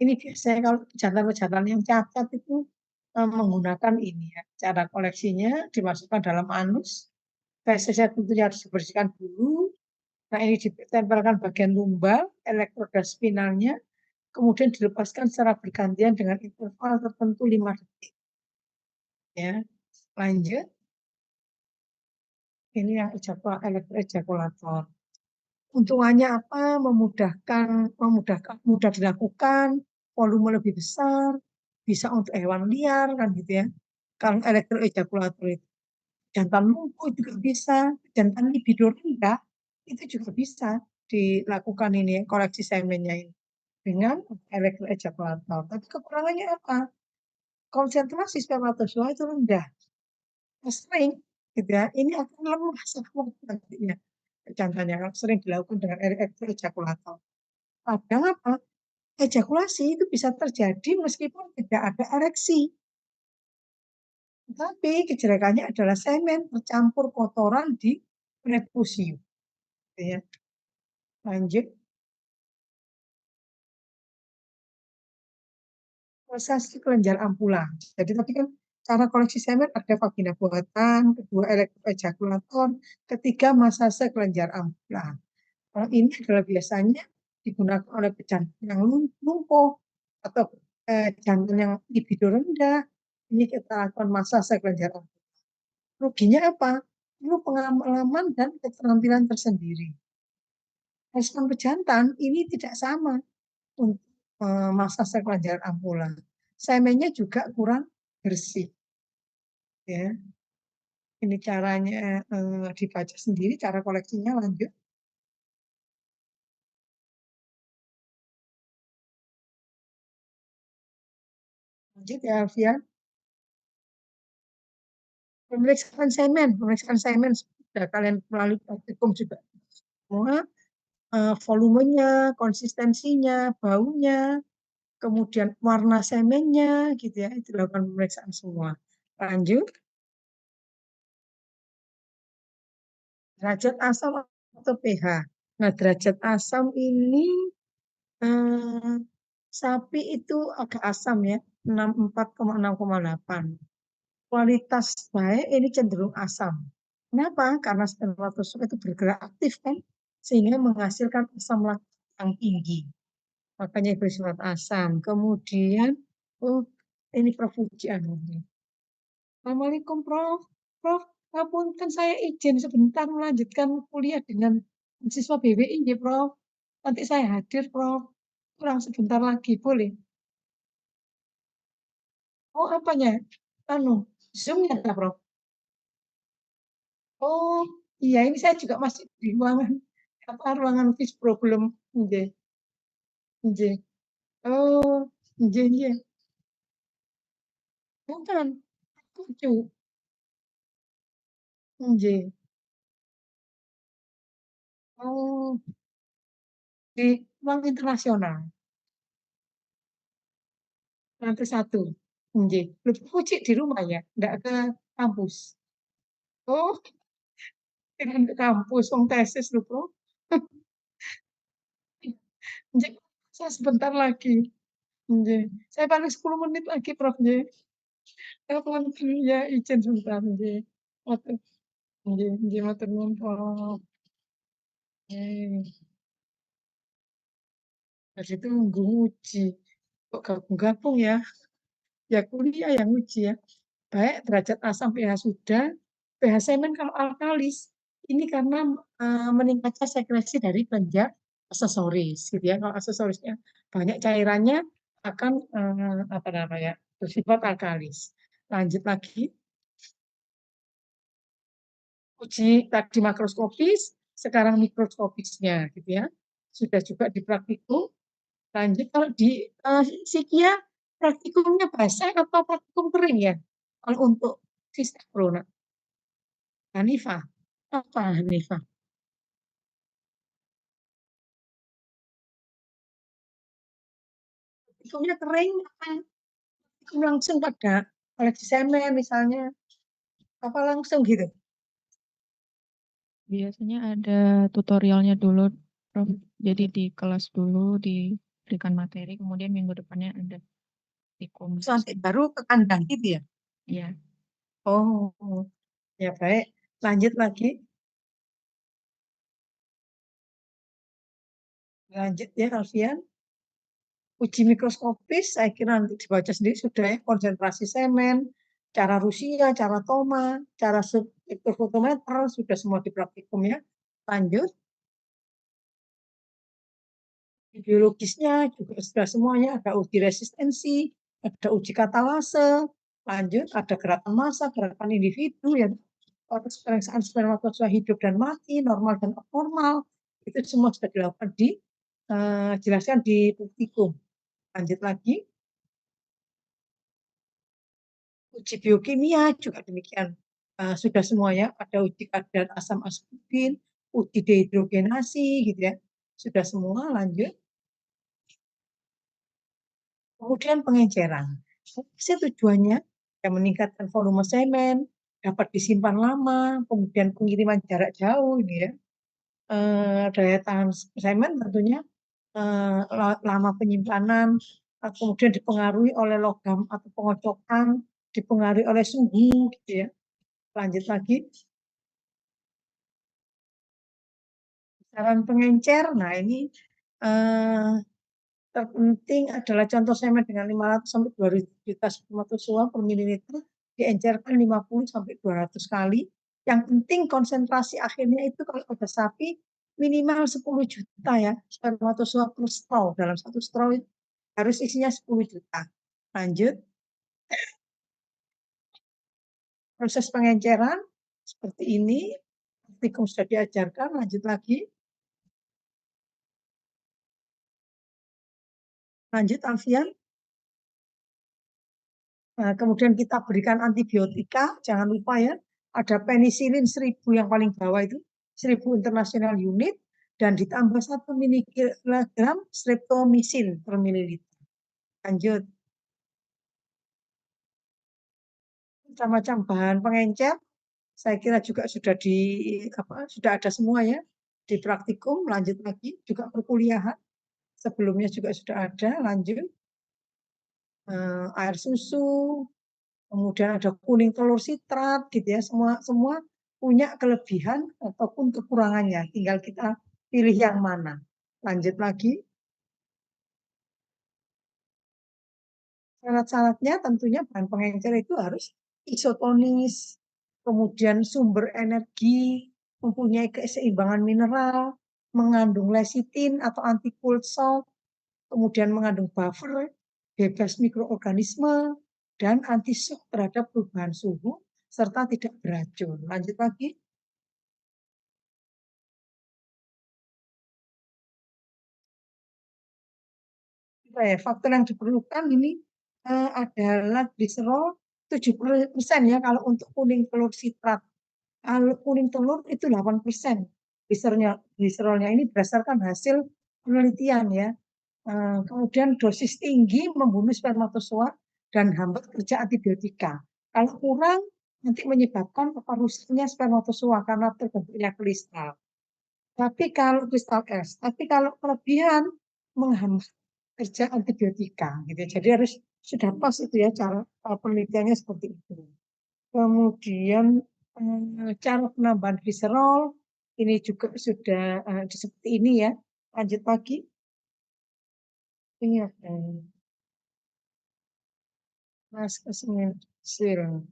Ini biasanya kalau pejantan-pejantan yang cacat itu menggunakan ini ya. Cara koleksinya dimasukkan dalam anus. Fesesnya tentunya harus dibersihkan dulu. Nah, ini ditempelkan bagian lumbal, elektroda spinalnya, kemudian dilepaskan secara bergantian dengan interval tertentu 5 detik. Ya, lanjut. Ini yang elektroejakulator. Untungannya apa? Mudah dilakukan, volume lebih besar, bisa untuk hewan liar kan gitu ya. Kalau elektroejakulator itu jantan lumpuh juga bisa, jantan libido rendah itu juga bisa dilakukan ini koleksi semennya ini dengan elektroejakulator. Tapi kekurangannya apa? Konsentrasi spermatozoa itu rendah, sering gitu ya. Ini akan lemah nantinya jantannya kalau sering dilakukan dengan elektroejakulator. Padahal apa? Ejakulasi itu bisa terjadi meskipun tidak ada ereksi. Tapi kejelekannya adalah semen bercampur kotoran di prepusium. Ya. Lanjut. Proses kelenjar ampula. Jadi tadi kan cara koleksi semen ada vagina buatan, kedua elektroejakulator, ketiga masase kelenjar ampula. Kalau ini adalah biasanya digunakan oleh pejantan yang lumpuh atau jantan yang libido rendah. Ini kita lakukan masase kelenjar ampula. Ruginya apa? Perlu pengalaman dan keterampilan tersendiri. Respon pejantan ini tidak sama untuk masase kelenjar ampula. Semennya juga kurang bersih. Ya. Ini caranya dibaca sendiri, cara koleksinya. Lanjut. Lanjut ya, Alfian. Pemeriksaan semen sudah kalian melalui praktikum juga. Semua volumenya, konsistensinya, baunya, kemudian warna semennya gitu ya, itu dilakukan pemeriksaan semua. Lanjut, derajat asam atau pH. Nah, derajat asam ini sapi itu agak asam ya, 64,6,8. Kualitas baik ini cenderung asam. Kenapa? Karena spermatozoa itu bergerak aktif kan, sehingga menghasilkan asam laktat yang tinggi. Makanya bersifat asam. Kemudian, oh ini Prof. Ujian. Assalamualaikum Prof. Prof, ngapunten saya izin sebentar melanjutkan kuliah dengan siswa BWI ya Prof. Nanti saya hadir Prof. Kurang sebentar lagi boleh? Oh apanya? Anu, Zoom ya Prof? Oh iya ini saya juga masih di ruangan ruangan FISPRO belum. Nggih, nggih. Oh, nggih nggih. Bukan, lucu. Nggih. Oh, di ruang internasional. Lantai 1. Nggih. Lho, Puci di rumah ya? Enggak ke kampus? Oh, kirain ke kampus, wong tesis lho, Bro. Nggih, saya sebentar lagi. Nggih. Saya paling 10 menit lagi, Prof, nggih. Telepon ya, izin sebentar, nggih. Matur nggih nggih, matur nuwun, Prof. Nggih. Tadi itu nunggu uji. Kok gabung-gabung ya? Ya kuliah yang uji ya. Baik, derajat asam pH sudah, pH semen kalau alkalis, ini karena meningkatnya sekresi dari kelenjar aksesoris, gitu ya. Kalau aksesorisnya banyak cairannya akan apa namanya bersifat alkalis. Lanjut lagi, uji tadi makroskopis, sekarang mikroskopisnya, gitu ya. Sudah juga di praktikum. Lanjut kalau di psikia praktikumnya basah atau praktikum kering ya? Kalau untuk sistem corona, Hanifah, apa Hanifah? Praktikumnya kering apa langsung pada koleksi semen misalnya, apa langsung gitu? Biasanya ada tutorialnya dulu, Prof. Jadi di kelas dulu diberikan materi, kemudian minggu depannya ada praktikum. Terus nanti baru ke kandang gitu ya? Iya. Oh, ya baik. Lanjut lagi. Lanjut ya, Alfian. Uji mikroskopis, saya kira nanti dibaca sendiri sudah ya, konsentrasi semen, cara Rusia, cara Toma, cara spektrofotometer, sudah semua di praktikum ya. Lanjut, biologisnya juga sudah semuanya, ada uji resistensi, ada uji katalase, lanjut ada gerakan massa, gerakan individu, ya, pemeriksaan spermatozoa hidup dan mati, normal dan abnormal, itu semua sudah dilakukan jelaskan di praktikum. Lanjut lagi, uji biokimia juga demikian. Sudah semuanya, ada uji kadar asam ascorbin, uji dehidrogenasi, gitu ya. Sudah semua, lanjut. Kemudian pengenceran. Tujuannya yang meningkatkan volume semen, dapat disimpan lama, kemudian pengiriman jarak jauh, gitu ya. Daya tahan semen tentunya lama penyimpanan, kemudian dipengaruhi oleh logam atau pengocokan, dipengaruhi oleh suhu, gitu ya. Lanjut lagi, saran pengencer. Nah ini terpenting adalah contoh semen dengan 500 sampai 200 juta spermatozoa per mililiter diencerkan 50 sampai 200 kali. Yang penting konsentrasi akhirnya itu kalau pada sapi minimal 10 juta ya spermatozoa per straw. Dalam satu straw itu harus isinya 10 juta. Lanjut, proses pengenceran seperti ini. Praktikum sudah diajarkan. Lanjut lagi. Lanjut, Alfian. Nah, kemudian kita berikan antibiotika, jangan lupa ya, ada penisilin 1000 yang paling bawah itu, 1000 international unit, dan ditambah 1 miligram streptomycin per mililiter. Lanjut. Macam-macam bahan pengencer, saya kira juga sudah ada semua ya di praktikum. Lanjut lagi juga perkuliahan, sebelumnya juga sudah ada. Lanjut air susu, kemudian ada kuning telur sitrat gitu ya. Semua punya kelebihan ataupun kekurangannya, tinggal kita pilih yang mana. Lanjut lagi. Syarat-syaratnya tentunya bahan pengencer itu harus isotonis, kemudian sumber energi, mempunyai keseimbangan mineral, mengandung lecitin atau anti cold shock, kemudian mengandung buffer, bebas mikroorganisme, dan anti shock terhadap perubahan suhu, serta tidak beracun. Lanjut lagi. Faktor yang diperlukan ini adalah gliserol 70% ya kalau untuk kuning telur sitrat. Kalau kuning telur itu 8%. Gliserolnya ini berdasarkan hasil penelitian ya. Kemudian dosis tinggi membunuh spermatozoa dan hambat kerja antibiotika. Kalau kurang nanti menyebabkan rusaknya spermatozoa karena terbentuknya kristal. Tapi kalau kelebihan menghambat kerja antibiotika gitu. Jadi harus sudah pas itu ya cara penelitiannya seperti itu. Kemudian cara penambahan gliserol ini juga sudah seperti ini ya. Lanjut lagi. Ini ada mas kesemen sil.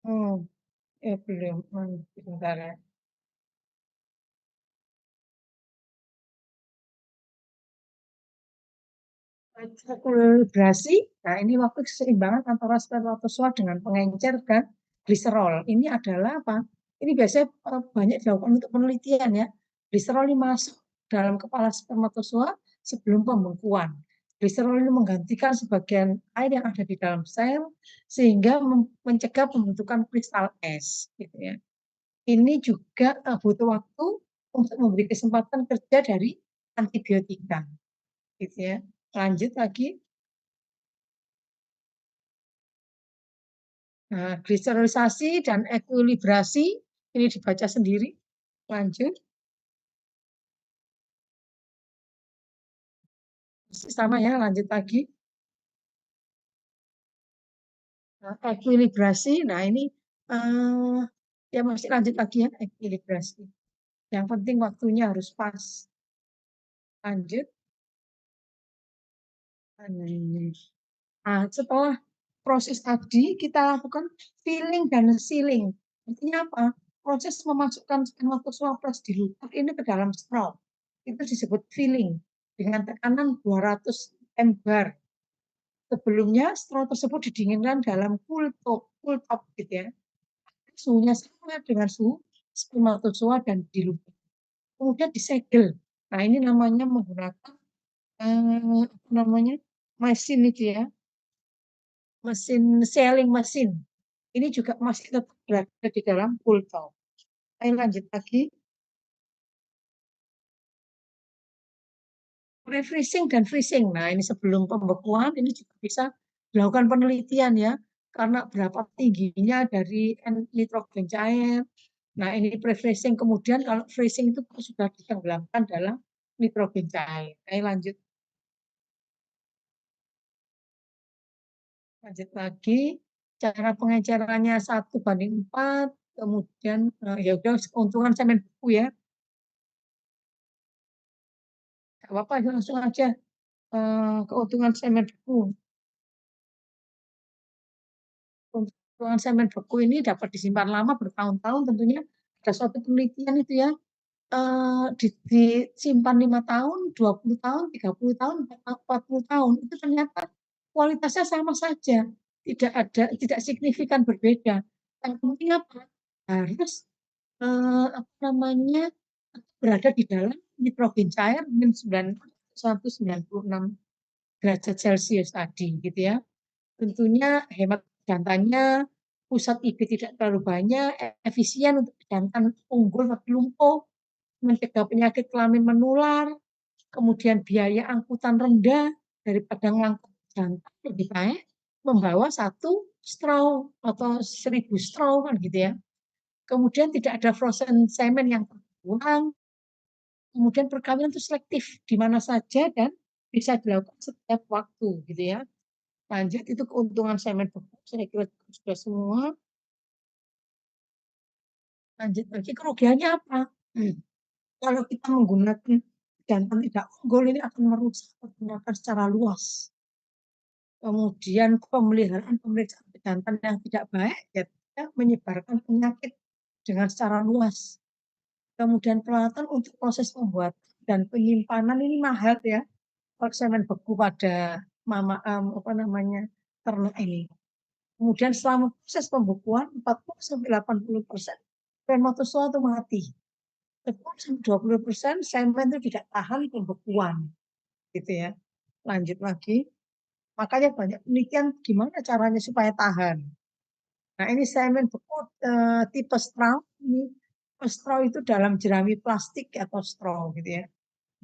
Belum. Sebentar ya. Ekvilibrasi, nah ini waktu keseimbangan antara spermatozoa dengan pengencer dan gliserol. Ini adalah apa? Ini biasanya banyak dilakukan untuk penelitian ya. Gliserol ini masuk dalam kepala spermatozoa sebelum pembekuan. Gliserol ini menggantikan sebagian air yang ada di dalam sel sehingga mencegah pembentukan kristal es. Gitu ya. Ini juga butuh waktu untuk memberi kesempatan kerja dari antibiotika. Gitu ya. Lanjut lagi. Nah, gliserolisasi dan ekuilibrasi ini dibaca sendiri. Lanjut. Sama ya, lanjut lagi. Nah, ekuilibrasi, nah ini ya masih lanjut lagi ya, ekuilibrasi. Yang penting waktunya harus pas. Lanjut. Nah, setelah proses tadi kita lakukan filling dan sealing. Artinya apa? Proses memasukkan spermatozoa plus diluter ini ke dalam straw. Itu disebut filling dengan tekanan 200 mbar. Sebelumnya straw tersebut didinginkan dalam cool top gitu ya. Suhunya sama dengan suhu spermatozoa dan diluter. Kemudian disegel. Nah, ini namanya menggunakan mesin itu ya. Mesin sealing mesin. Ini juga masih tetap berada di dalam cool top. Ayo lanjut lagi. Refreezing dan freezing. Nah, ini sebelum pembekuan ini juga bisa dilakukan penelitian ya. Karena berapa tingginya dari nitrogen cair. Nah, ini pre-freezing. Kemudian kalau freezing itu sudah ditenggelamkan dalam nitrogen cair. Ayo lanjut. Lanjut lagi. Cara pengencerannya 1:4. Kemudian ya udah keuntungan semen beku ya. Gak apa-apa, langsung aja keuntungan semen beku. Keuntungan semen beku ini dapat disimpan lama bertahun-tahun tentunya. Ada suatu penelitian itu ya, disimpan 5 tahun, 20 tahun, 30 tahun, 40 tahun. Itu ternyata kualitasnya sama saja. Tidak signifikan berbeda. Yang penting apa? Harus berada di dalam nitrogen cair min 196 derajat Celcius tadi gitu ya. Tentunya hemat jantannya, pusat IB tidak terlalu banyak, efisien untuk jantan unggul tapi lumpuh, mencegah penyakit kelamin menular, kemudian biaya angkutan rendah, daripada ngangkut jantan lebih baik membawa 1 straw atau 1000 straw kan gitu ya. Kemudian tidak ada frozen semen yang terbuang. Kemudian perkawinan itu selektif di mana saja dan bisa dilakukan setiap waktu gitu ya. Lanjut itu keuntungan semen beku saya kira sudah semua. Lanjut lagi kerugiannya apa? Kalau kita menggunakan jantan tidak unggul ini akan merusak peternakan secara luas. Kemudian pemeliharaan pemeriksaan jantan yang tidak baik ya menyebarkan penyakit dengan secara luas. Kemudian peralatan untuk proses pembuatan dan penyimpanan ini mahal ya. Kalau semen beku pada ternak ini. Kemudian selama proses pembekuan 40-80% spermatozoa itu mati. 10-20% semen itu tidak tahan pembekuan, gitu ya. Lanjut lagi, makanya banyak penelitian gimana caranya supaya tahan. Nah ini semen beku tipe straw, ini straw itu dalam jerami plastik atau straw gitu ya.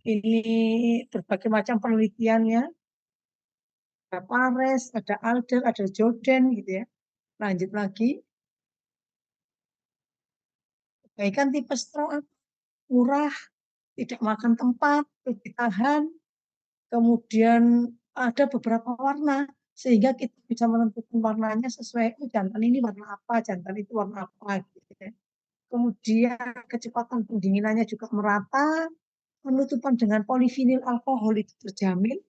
Ini berbagai macam penelitiannya, ada Pares, ada Alder, ada Jordan gitu ya. Lanjut lagi, kebaikan tipe straw murah, tidak makan tempat, lebih tahan, kemudian ada beberapa warna sehingga kita bisa menentukan warnanya sesuai jantan ini warna apa, jantan itu warna apa gitu ya. Kemudian kecepatan pendinginannya juga merata, penutupan dengan polivinil alkohol itu terjamin.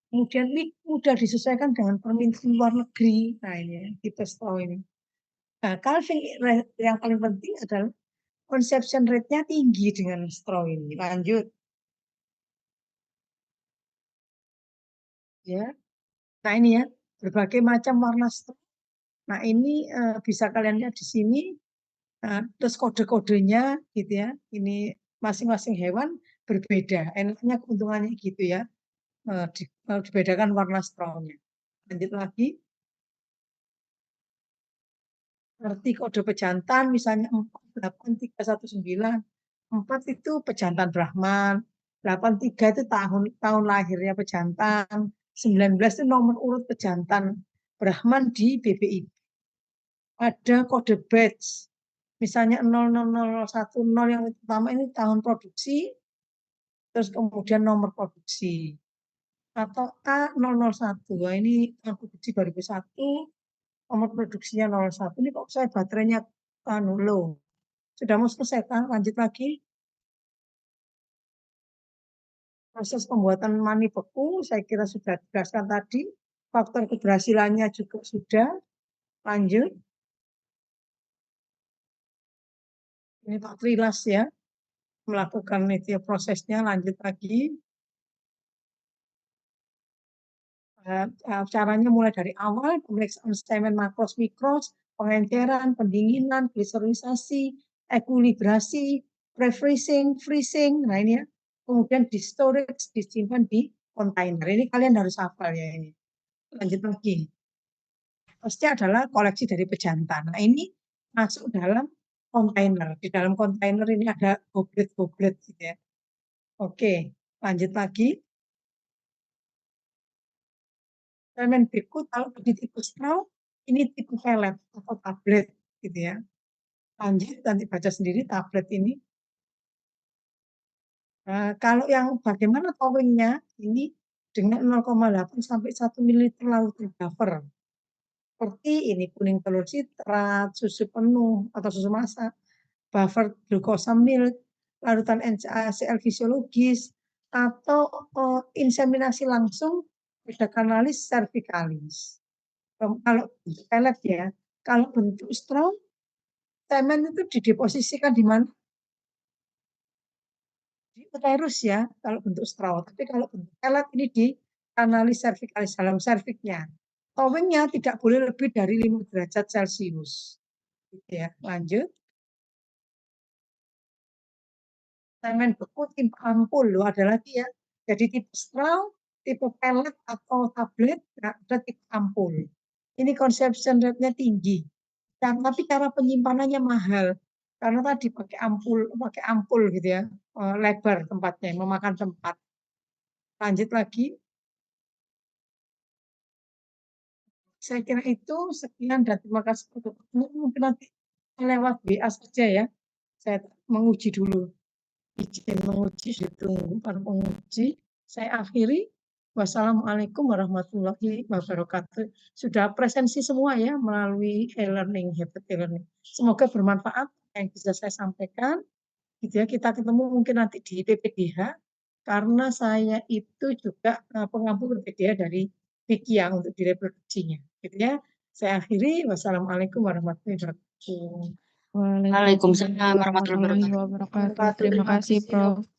Kemudian mudah disesuaikan dengan permintaan luar negeri. Nah ini tipe straw ini. Nah, calving yang paling penting adalah conception rate-nya tinggi dengan straw ini. Lanjut. Ya. Nah ini ya, berbagai macam warna straw. Nah ini bisa kalian lihat di sini. Nah, terus kode-kodenya gitu ya. Ini masing-masing hewan berbeda. Enaknya keuntungannya gitu ya. Dibedakan warna straw-nya. Lanjut lagi. Arti kode pejantan misalnya 48319. 4 itu pejantan Brahman. 83 itu tahun lahirnya pejantan. 19 itu nomor urut pejantan Brahman di BPI. Ada kode batch. Misalnya 00010 yang pertama ini tahun produksi, terus kemudian nomor produksi. Atau A001, nah ini tahun produksi 2001, nomor produksinya 01. Ini kok saya baterainya low. Sudah mau selesai kan? Lanjut lagi. Proses pembuatan mani beku, saya kira sudah dijelaskan tadi. Faktor keberhasilannya juga sudah. Lanjut. Ini Pak Trilas ya, melakukan itu ya, prosesnya. Lanjut lagi. Caranya mulai dari awal, pemeriksaan semen makros mikros, pengenceran, pendinginan, gliserinisasi, ekuilibrasi, pre-freezing, freezing. Nah ini ya. Kemudian di storage, disimpan di kontainer. Ini kalian harus hafal ya ini. Lanjut lagi. Pasti adalah koleksi dari pejantan. Nah ini masuk dalam kontainer. Di dalam kontainer ini ada goblet-goblet gitu ya. Oke, lanjut lagi. Semen beku kalau di tipe straw, ini tipe pelet atau tablet gitu ya. Lanjut nanti baca sendiri tablet ini. Kalau yang bagaimana towingnya ini dengan 0,8 sampai 1 ml larutan buffer. Seperti ini kuning telur citrat, susu penuh atau susu masak, buffer glukosa milk, larutan NaCl fisiologis, atau inseminasi langsung pada kanalis cervicalis. Kalau pelet ya, kalau bentuk straw, semen itu dideposisikan di mana? Di uterus ya, kalau bentuk straw. Tapi kalau bentuk pelet ini di kanalis cervicalis, dalam cervixnya. Towingnya tidak boleh lebih dari 5 derajat Celcius. Gitu ya, lanjut. Semen beku tipe ampul loh, ada lagi ya. Jadi tipe straw, tipe pelet atau tablet, ada tipe ampul. Ini consumption rate-nya tinggi. Dan tapi cara penyimpanannya mahal. Karena tadi pakai ampul gitu ya, lebar tempatnya, memakan tempat. Lanjut lagi. Saya kira itu sekian dan terima kasih untuk mungkin nanti lewat WA saja ya. Saya menguji dulu, izin menguji, ditunggu para penguji. Saya akhiri. Wassalamualaikum warahmatullahi wabarakatuh. Sudah presensi semua ya melalui e-learning, Habit e-learning. Semoga bermanfaat yang bisa saya sampaikan. Gitu ya, kita ketemu mungkin nanti di PPDH karena saya itu juga pengampu PPDH dari Vikia untuk direproduksinya. Gitu ya. Saya akhiri. Wassalamualaikum warahmatullahi wabarakatuh. Waalaikumsalam Waalaikumsalam warahmatullahi warahmatullahi wabarakatuh. wabarakatuh. Terima kasih, Prof.